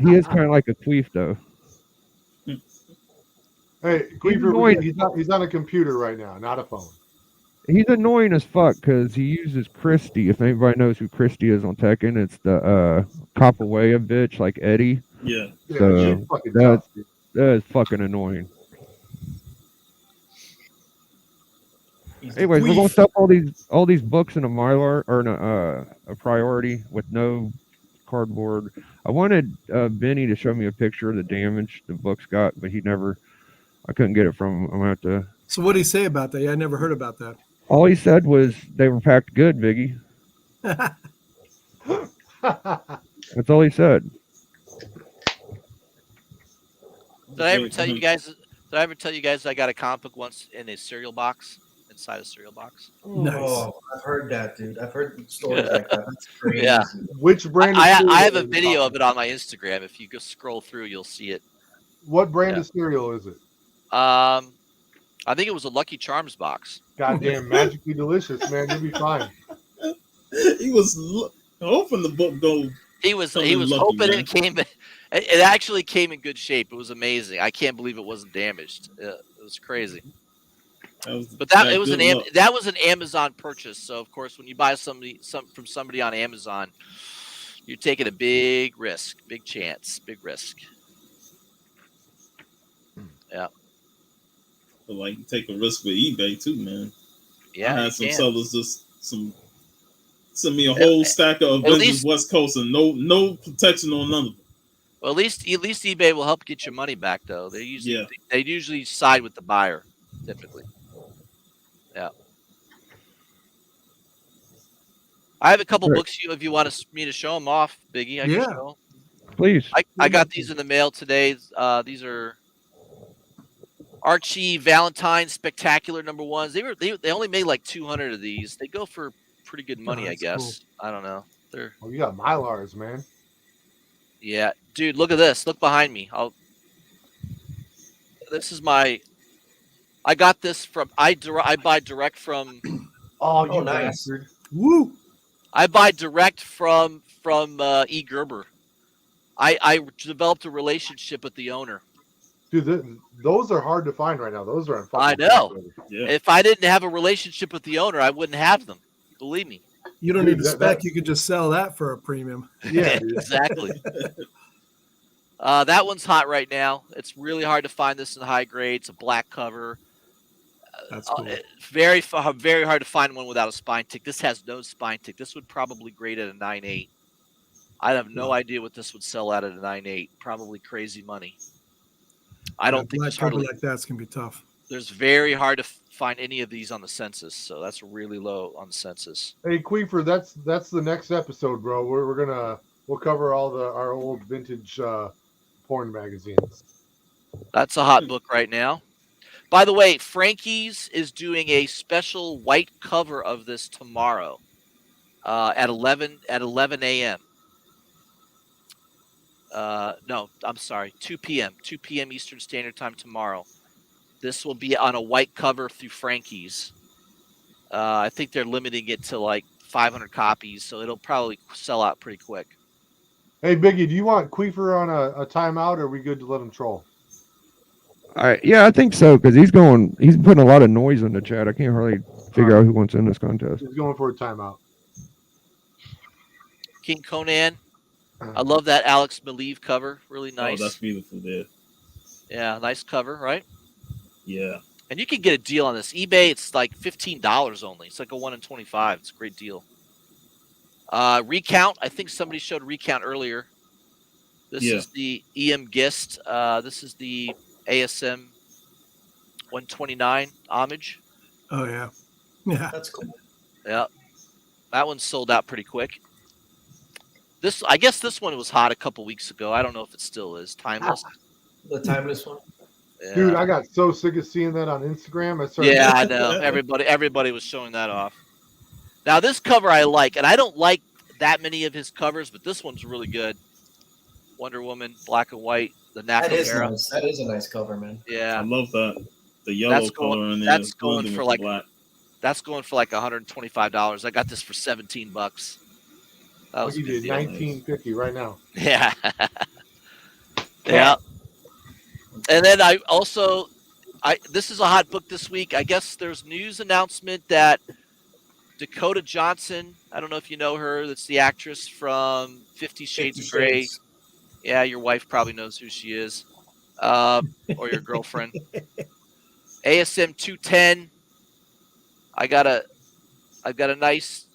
He is kind of like a queef though. Hey, Queeper, he's on a computer right now, not a phone. He's annoying as fuck because he uses Christy. If anybody knows who Christy is on Tekken, it's the Capoeira bitch like Eddie. Yeah. So she's fucking that tough, dude. is fucking annoying. He's the Anyways, we're gonna queef. stuff all these books in a Mylar or in a priority with no cardboard. I wanted Benny to show me a picture of the damage the books got, but I couldn't get it from him. I'm gonna have to. So what did he say about that? Yeah, I never heard about that. All he said was they were packed good, Biggie. That's all he said. Did I ever tell you guys? Did I ever tell you guys I got a comic book once in a cereal box, inside a cereal box? Nice. Oh, I've heard that, dude. I've heard stories like that. That's crazy. Yeah. Which brand? of I cereal have a is it? video of it on my Instagram. If you go scroll through, you'll see it. What brand Yeah. of cereal is it? I think it was a Lucky Charms box. Goddamn, magically delicious, man. You'll be fine. He was hoping the book go. He was Something lucky, hoping man. it came. It actually came in good shape. It was amazing. I can't believe it wasn't damaged. It was crazy. But that was an Amazon purchase. So of course, when you buy from somebody on Amazon, you're taking a big risk, big chance, big risk. Yeah. But like take a risk with eBay too, man. Yeah. I had you some can. sellers just send me a whole stack of Avengers least- West Coast and no protection on none of them. Well, at least eBay will help get your money back, though. They usually side with the buyer, typically. Yeah. I have a couple Right. books. If you want me to show them off, Biggie, I can Yeah. show 'em. Please. I got these in the mail today. These are Archie Valentine Spectacular #1s. They only made like 200 of these. They go for pretty good money, I that's guess. I don't know. They're Oh, you got Mylars, man. yeah, dude. Look at this. Look behind me. This is my. I got this from. I buy direct from. Oh, you nice. bastard. Woo! I buy direct from E. Gerber. I developed a relationship with the owner. Dude, those are hard to find right now. Those are on I fucking know. Kickstarter. Yeah. If I didn't have a relationship with the owner, I wouldn't have them. Believe me. You don't Dude, need the that- spec. You could just sell that for a premium. Yeah, dude. Exactly. That one's hot right now. It's really hard to find this in high grade. It's a black cover. That's cool. Very hard to find one without a spine tick. This has no spine tick. This would probably grade at a 9.8. I have no idea what this would sell at a 9.8. Probably crazy money. I don't think black there's cover hardly. like that's gonna be tough. There's very hard to find any of these on the census, so that's really low on the census. Hey, Queefer, that's the next episode, bro. We'll cover all our old vintage porn magazines. That's a hot book right now. By the way, Frankie's is doing a special white cover of this tomorrow at 11 a.m. No, I'm sorry, 2 p.m. 2 p.m. Eastern Standard Time tomorrow. This will be on a white cover through Frankie's. I think they're limiting it to like 500 copies, so it'll probably sell out pretty quick. Hey, Biggie, do you want Queefer on a timeout, or are we good to let him troll? Yeah, I think so because he's putting a lot of noise in the chat. I can't hardly figure out who wants in this contest. He's going for a timeout. King Conan. I love that Alex Maleev cover. Really nice. Oh, that's beautiful there. Yeah, nice cover, right? Yeah. And you can get a deal on this. eBay, it's like $15 only. It's like a 1 in 25. It's a great deal. Recount. I think somebody showed Recount earlier. This is the EM Gist. This is the ASM 129 homage. Oh yeah, yeah. That's cool. Yeah. That one sold out pretty quick. I guess this one was hot a couple weeks ago. I don't know if it still is. Timeless. The timeless one. Yeah. Dude, I got so sick of seeing that on Instagram. I started. Yeah, I know. Everybody was showing that off. Now this cover I like, and I don't like that many of his covers, but this one's really good. Wonder Woman, black and white, the That is Nakamura. nice. That is a nice cover, man. I Yeah, love that. The yellow color in there. that's going blending for with like the black. that's going for like $125. I got this for $17. That was a You good did deal. 1950 right now. Yeah. Yeah. And then this is a hot book this week. I guess there's news announcement that Dakota Johnson, I don't know if you know her, that's the actress from 50 Shades of Grey. Yeah, your wife probably knows who she is. Or your girlfriend. ASM 210. I've got a nice,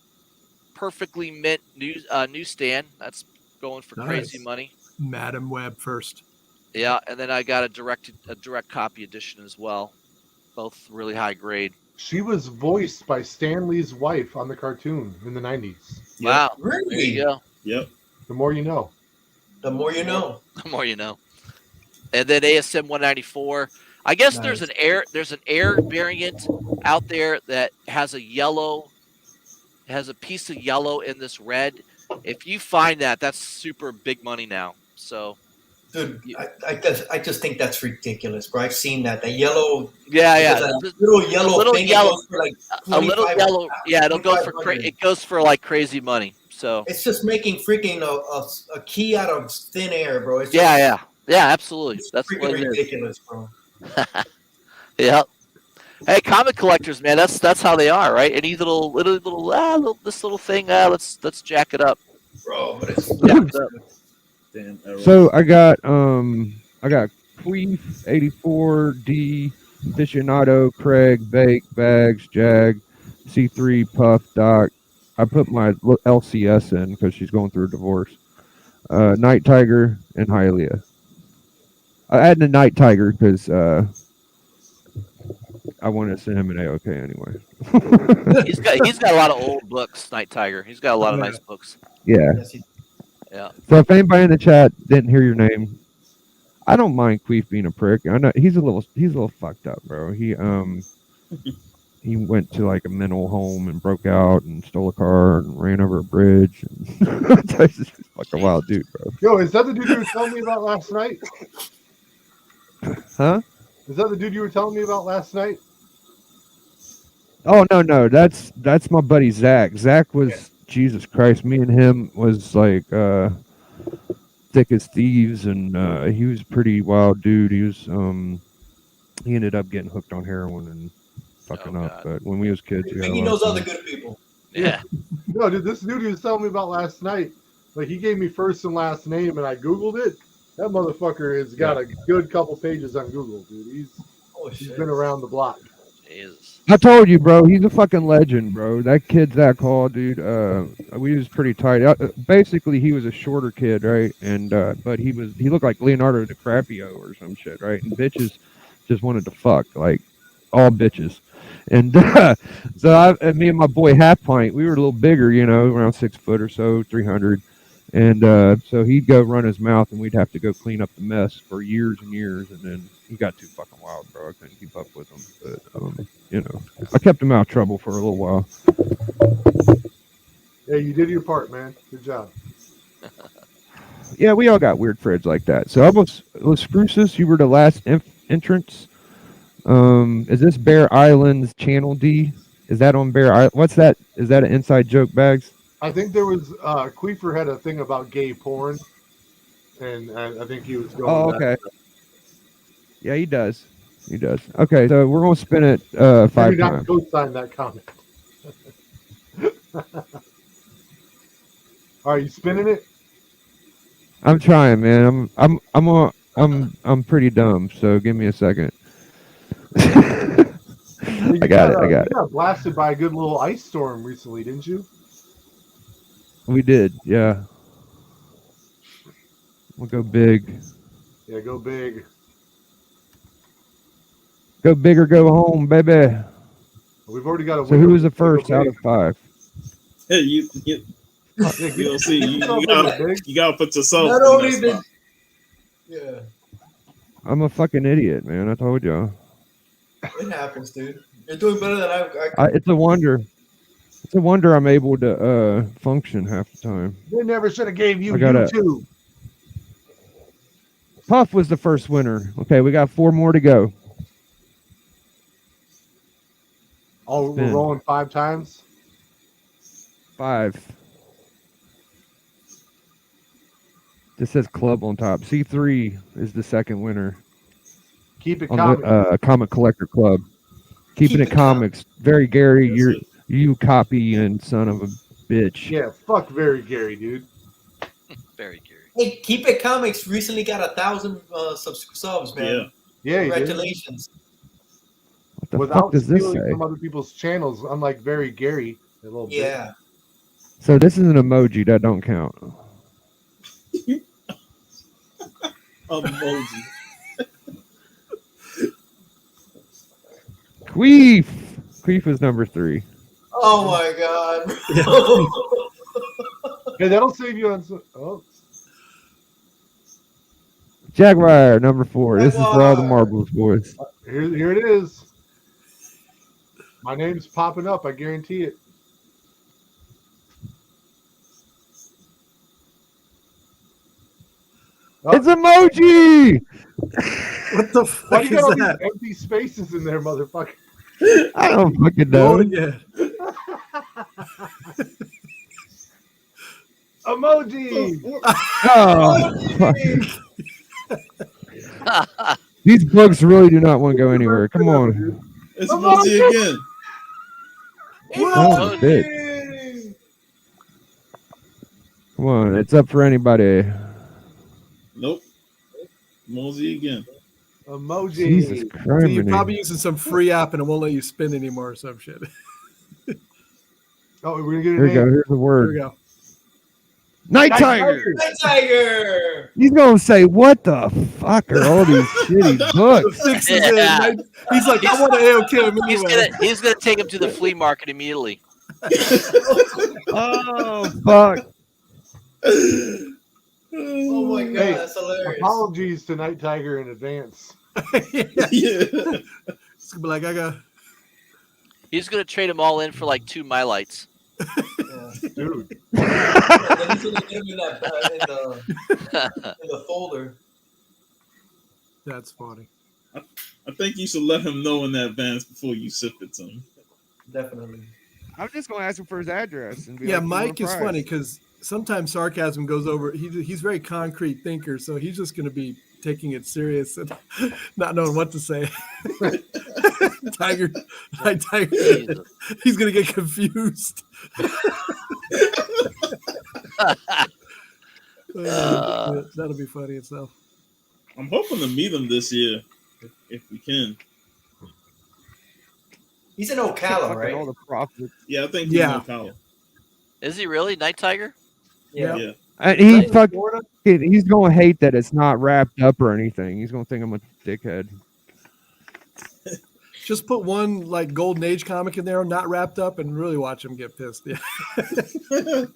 perfectly mint newsstand that's going for crazy Nice. money. Madam Web first. Yeah, and then I got a direct copy edition as well, both really high grade. She was voiced by Stan Lee's wife on the cartoon in the 90s. Yep. Wow, there Really? you go. Yep. The more you know. The more you know. The more you know. And then ASM 194. I guess there's an air variant out there that has a piece of yellow in this red. If you find that, that's super big money now. So, Dude, I just think that's ridiculous, bro. I've seen that yellow. yeah. That little yellow little thing yellow- goes for like A little 25 yellow, yeah, it'll go for 2,500. it goes for like crazy money. So, It's just making freaking a key out of thin air, bro. It's yeah, absolutely. It's That's freaking what it is. ridiculous, bro. Yeah. Hey, comic collectors, man, that's how they are, right? Any little this little thing, let's jack it up. Bro, but it's Damn error. So I got Queef 84D, Aficionado, Craig, Bake, Bags, Jag, C3, Puff, Doc. I put my LCS in because she's going through a divorce. Night Tiger and Hylia. I added the Night Tiger because I wanted to send him an AOK anyway. He's got a lot of old books, Night Tiger. He's got a lot of nice books. Yeah. Yeah. So if anybody in the chat didn't hear your name, I don't mind Queef being a prick. I know he's a little fucked up, bro. He went to like a mental home and broke out and stole a car and ran over a bridge. And he's just like a wild dude, bro. Yo, is that the dude you were telling me about last night? Huh? Is that the dude you were telling me about last night? Oh no, that's my buddy Zach. Zach was Jesus Christ. Me and him was like thick as thieves, and he was a pretty wild dude. He was he ended up getting hooked on heroin and fucking up. But when we was kids, we had a he lot knows of other fun. good people. Yeah. No, dude, this dude he was telling me about last night. Like he gave me first and last name, and I googled it. That motherfucker has got a good couple pages on Google, dude. He's been around the block. Jesus. I told you, bro. He's a fucking legend, bro. That kid's that call, dude. We was pretty tight. Basically, he was a shorter kid, right? And but he looked like Leonardo DiCaprio or some shit, right? And bitches just wanted to fuck, like all bitches. And so me and my boy Half Pint, we were a little bigger, you know, around 6 foot or so, 300. And so he'd go run his mouth, and we'd have to go clean up the mess for years and years. And then he got too fucking wild, bro. I couldn't keep up with him. But you know, I kept him out of trouble for a little while. Yeah, you did your part, man. Good job. Yeah, we all got weird friends like that. So let's spruce this. You were the last entrance. Is this Bear Island's Channel D? Is that on Bear Island? What's that? Is that an inside joke, Bags? I think there was Queefer had a thing about gay porn, and I think he was going. Oh, with that. okay. Yeah, he does. He does. Okay, so we're gonna spin it 5 Maybe not times. co-sign that comment. Are you spinning it? I'm trying, man. I'm pretty dumb. So give me a second. I got it. You got blasted by a good little ice storm recently, didn't you? We did. Yeah. We'll go big. Yeah, go big. Go big or go home, baby. We've already got a. So who was the first out of 5? Hey, you don't see. You gotta put yourself. Not in only that did. spot. Yeah, I'm a fucking idiot, man. I told y'all. it happens, dude. You're doing better than I It's a wonder. It's a wonder I'm able to function half the time. They never should have gave you I gotta- YouTube. Puff was the first winner. Okay, we got 4 more to go. Oh, we're Spin. rolling 5 times. 5. This says club on top. C3 is the second winner Keep it on comic. the Comic Collector Club. Keeping it comics. Very Gary, you copy and son of a bitch. Yeah, fuck very Gary, dude. Very Gary. Hey, Keep It Comics recently got 1,000 subs, man. Yeah, he did. Congratulations. What The fuck without does this stealing say? from other people's channels, unlike Very Gary, a little bit. Yeah. So this is an emoji that don't count. Emoji. Queef. Queef is number 3. Oh my god. Hey, that'll save you on. Oh, Jaguar number 4. This is for all the Jaguar. marbles, boys. here it is. My name's popping up. I guarantee it. Oh, It's emoji. What the why fuck you is got all that? these empty spaces in there, motherfucker? I don't fucking Roll know. again. Emoji. Oh, fuck. These books really do not want to go anywhere. Come on. It's emoji again. Oh, bitch. Come on. It's up for anybody. Nope. Emoji again. Emoji. Jesus So Christ. you're probably using some free app and it won't let you spin anymore or some shit. Oh, we're gonna get Here a we go. name. Here's the Here we word. go. Night Night Tiger. Night Tiger. He's going to say, what the fuck are all these shitty The books? fix is Yeah. in. He's like, I want to AOK him anyway. He's gonna take him to the flea market immediately. Oh, fuck. Oh my god, Hey, that's hilarious. Apologies to Night Tiger in advance. Yeah. It's gonna be like, I got. He's gonna trade them all in for like 2 My Lights. Yeah. Dude. And then he's gonna get him in the folder. That's funny. I think you should let him know in advance before you ship it to him. Definitely. I'm just going to ask him for his address. And be Yeah, like, "You want a Mike is prize?" funny because sometimes sarcasm goes over. He's very concrete thinker, so he's just going to be taking it serious and not knowing what to say. Tiger, Jesus. he's going to get confused. That'll be funny itself. I'm hoping to meet him this year, if we can. He's in Ocala, Fucking right? all the profits. Yeah, I think Yeah. he's in Ocala. Is he really Night Tiger? Yeah. Yeah. He's going to hate that it's not wrapped up or anything. He's going to think I'm a dickhead. Just put one like Golden Age comic in there, not wrapped up, and really watch him get pissed. Yeah. And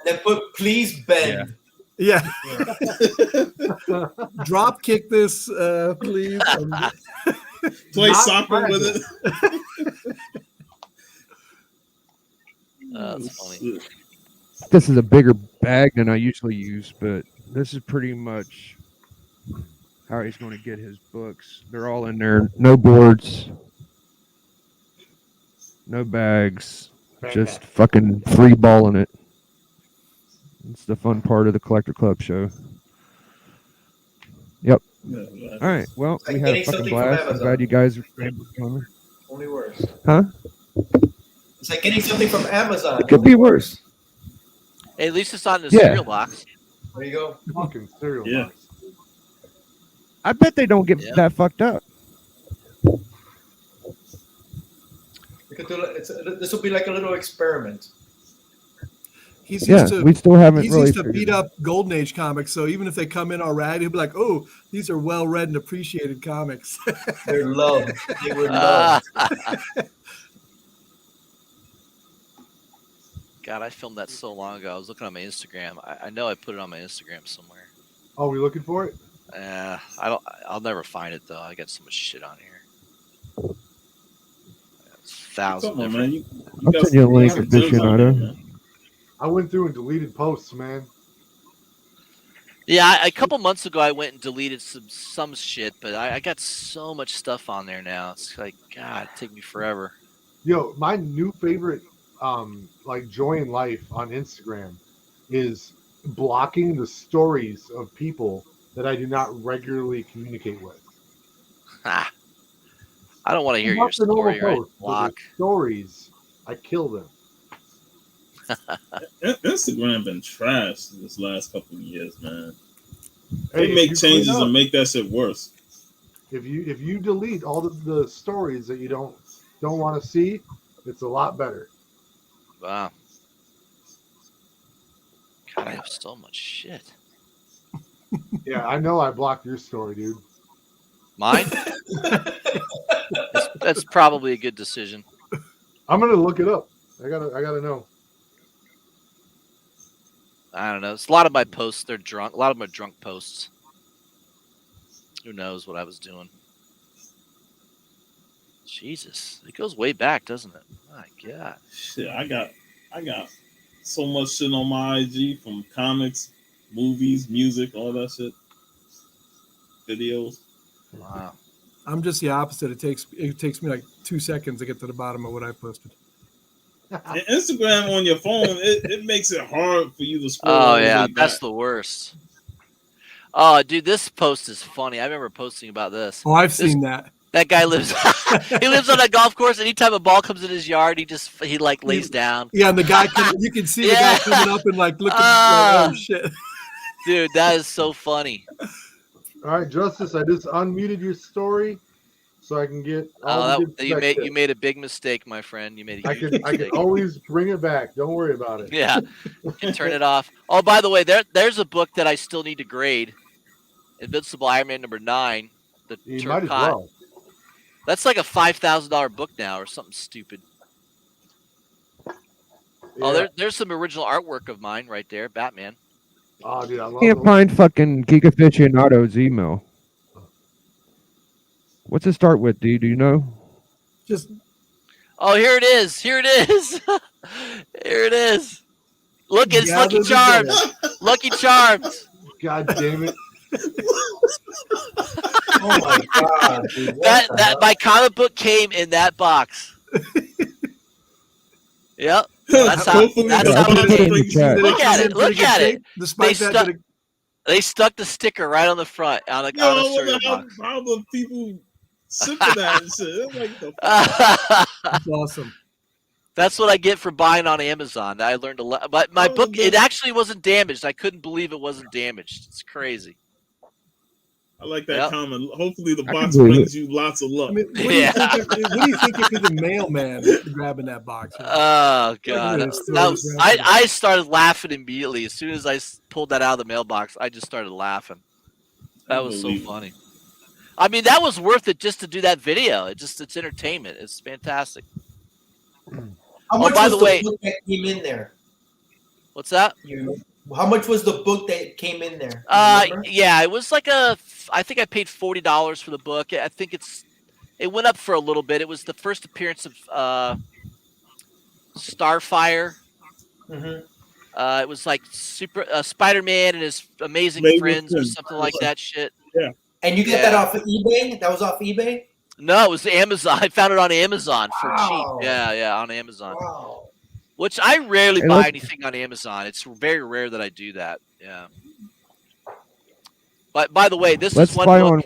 then put please bend. Yeah. Drop kick this, please. Play Not soccer with fragile. it. That's funny. This is a bigger bag than I usually use, but this is pretty much how he's going to get his books. They're all in there. No boards, no bags, just fucking free balling it. It's the fun part of the Collector Club show. Yep. Yeah, right. All right. Well, Like we had a getting fucking something from blast. I'm Amazon. glad you guys were able to come. Only worse. Huh? It's like getting something from Amazon. Could be worse. Hey, at least it's not in the Yeah. cereal box. There you go. Fucking cereal Yeah. box. I bet they don't get Yeah. that fucked up. We could do. This will be like a little experiment. He's Yeah, used to. we still haven't He's really used to figured beat it out. up Golden Age comics, so even if they come in all right, he'll be like, "Oh, these are well read and appreciated comics." They're loved. They were loved. God, I filmed that so long ago. I was looking on my Instagram. I know I put it on my Instagram somewhere. Oh, we looking for it? I'll never find it though. I got so much shit on here. It's Come thousand on, different. man. You I'll got send you a link some of gems on there, aficionado. man. I went through and deleted posts, man. Yeah, a couple months ago I went and deleted some shit, but I got so much stuff on there now. It's like, God, it'd take me forever. Yo, my new favorite like joy in life on Instagram is blocking the stories of people that I do not regularly communicate with. Ah, I don't want to hear Not your the normal story, right? posts, but the Block. stories, I kill them. Instagram been trash this last couple of years, man. Hey, They make you clean changes up. and make that shit worse. If you delete all the stories that you don't want to see, it's a lot better. Wow. God, I have so much shit. Yeah, I know I blocked your story, dude. Mine? That's probably a good decision. I'm gonna look it up. I gotta know. I don't know. It's a lot of my posts. They're drunk. A lot of them are drunk posts. Who knows what I was doing? Jesus, it goes way back, doesn't it? My God. Shit, I got so much shit on my IG from comics, movies, music, all that shit, videos. Wow. I'm just the opposite. It takes me like 2 seconds to get to the bottom of what I posted. And Instagram on your phone, it makes it hard for you to scroll. Oh all the yeah, way that's back. the worst. Oh, dude, this post is funny. I remember posting about this. Oh, I've seen that. That guy lives. He lives on a golf course. Anytime a ball comes in his yard, he like lays down. Yeah, and the guy you can see the guy coming up and like looking. Like, oh shit, dude, that is so funny. All right, Justice, I just unmuted your story so I can get all the you made a big mistake, my friend. You made a huge I can mistake. always bring it back. Don't worry about it. Yeah, you can turn it off. Oh, by the way, there's a book that I still need to grade. Invincible Iron Man number 9. You might as well. That's like a $5,000 book now, or something stupid. Yeah. Oh, there's some original artwork of mine right there, Batman. Oh, dude, I love Can't those. find fucking Geek Aficionado's email. What's it start with, D? Do you know? just Oh, here it is. Here it is. Here it is. Look, it's gather Lucky Charms. together. Lucky Charms. God damn it. Oh my god, dude. That my comic book came in that box. Yep. That's how Hopefully that's the how box it came. brings Chat. you Look the- at it. Look at it. Despite They that, stuck- did it- They stuck the sticker right on the front on a Yo, I cereal wonder box. how the people sit for that and shit. It's like the fuck? that's awesome. That's what I get for buying on Amazon. I learned a lot. But my Oh, book, man. it actually wasn't damaged. I couldn't believe it wasn't damaged. It's crazy. I like that Yep. comment. Hopefully the I box can believe brings you lots of luck. I mean, what Yeah. do you think if you're the mailman grabbing that box? Oh God! just throw this around. I started laughing immediately as soon as I pulled that out of the mailbox. I just started laughing. That was so Unbelievable. funny. I mean, that was worth it just to do that video. It's entertainment. It's fantastic. How much by was the the way- book that came in there? What's that? How much was the book that came in there? Do you remember? Yeah, it was like I think I paid $40 for the book. I think it went up for a little bit. It was the first appearance of Starfire. Mhm. It was like Spider-Man and his amazing Amazing friends or Friends. something like that shit. And you get Yeah. that off of eBay? That was off eBay? No, it was Amazon. I found it on Amazon for Wow. cheap. Yeah, on Amazon. Wow. Which I rarely Hey, buy look- anything on Amazon. It's very rare that I do that. Yeah. But by the way, this Let's is one spy book. on.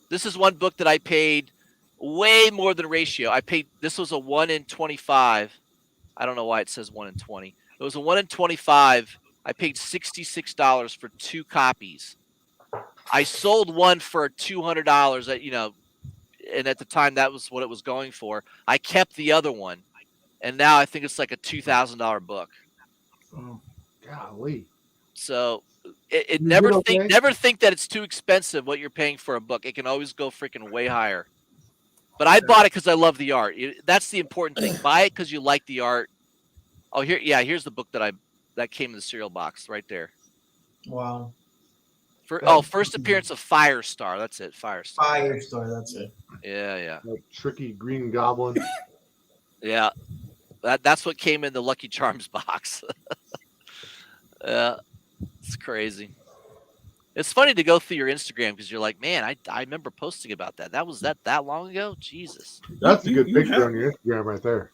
This is one book that I paid way more than ratio. This was a 1 in 25. I don't know why it says 1 in 20. It was a 1 in 25. I paid $66 for 2 copies. I sold one for $200 and at the time that was what it was going for. I kept the other one. And now I think it's like a $2,000 book. Oh. Golly. So You never did okay? never think that it's too expensive what you're paying for a book. It can always go freaking way higher. But I bought it because I love the art. That's the important thing. Buy it because you like the art. Oh, here's the book that came in the cereal box right there. Wow. First appearance of Firestar. That's it, Firestar. Firestar, that's it. Yeah. Like tricky green goblin. Yeah. That's what came in the Lucky Charms box. Yeah. It's crazy. It's funny to go through your Instagram because you're like, man, I remember posting about that. That was that long ago? Jesus. That's a You- good you picture have- on your Instagram right there.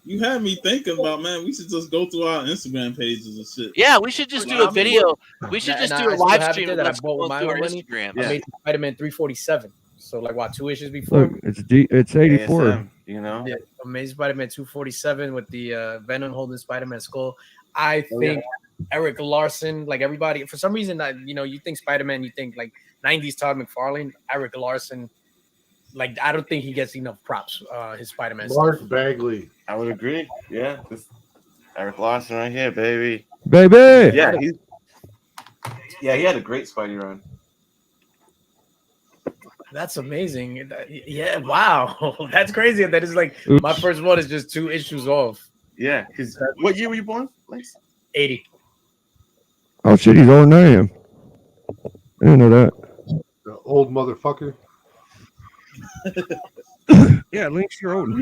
You had me thinking about, man, we should just go through our Instagram pages and shit. Yeah, we should just do a video. We should just do a still live have it stream there of that I us bought going with my through our own money. Instagram. I made Spider-Man 347. So like what, 2 issues before? Look, it's 84. ASM, you know? Yeah, Amazing Spider-Man 247 with the Venom holding Spider-Man skull. I think Eric Larson, like everybody, for some reason, you think Spider-Man, you think like 90s Todd McFarlane, Eric Larson. Like, I don't think he gets enough props. His Spider-Man Mark stuff. Bagley. I would agree. Yeah, this Eric Larson right here, baby. Baby. Yeah, he had a great Spidey run. That's amazing. Yeah, wow. That's crazy. That is like Oops. my first one is just 2 issues off. Yeah, because what year were you born? Lex? 80. Oh shit, he's older than I am. I didn't know that. The old motherfucker. Yeah, Link's your old.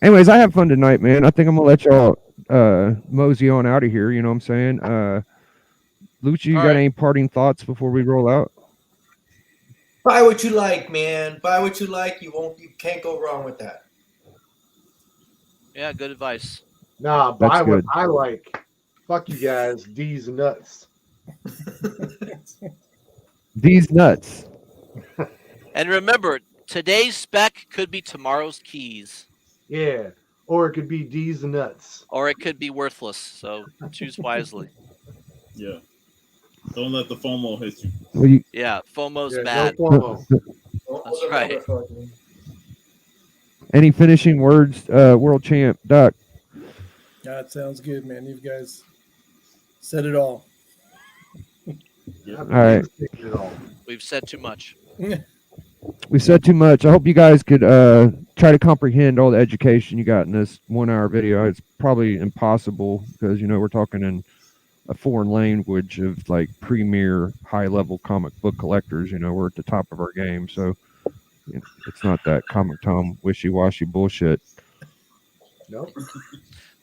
Anyways, I have fun tonight, man. I think I'm gonna let y'all mosey on out of here. You know what I'm saying? Lucci, you All got right. any parting thoughts before we roll out? Buy what you like, man. Buy what you like. You can't go wrong with that. Yeah, good advice. Nah, buy That's what good. I like. Fuck you guys. D's nuts. These nuts. And remember, today's spec could be tomorrow's keys, Yeah. Or it could be D's nuts. or it could be worthless. So choose wisely. Yeah. Don't let the FOMO hit you. Well, you, Yeah, FOMO's Yeah, bad. no FOMO. That's right. any finishing words, world champ Doc? That sounds good, man. You guys said it all. Yeah. All right. We've said too much. We said too much. I hope you guys could try to comprehend all the education you got in this 1 hour video. It's probably impossible because, you know, we're talking in a foreign language of like premier high level comic book collectors. You know, we're at the top of our game. So it's not that Comic Tom wishy-washy bullshit. Nope.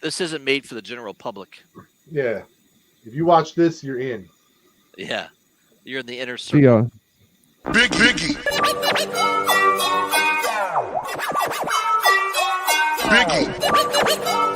This isn't made for the general public. Yeah. If you watch this, you're in. Yeah, you're in the inner See circle. y'all. Big Biggie. Biggie.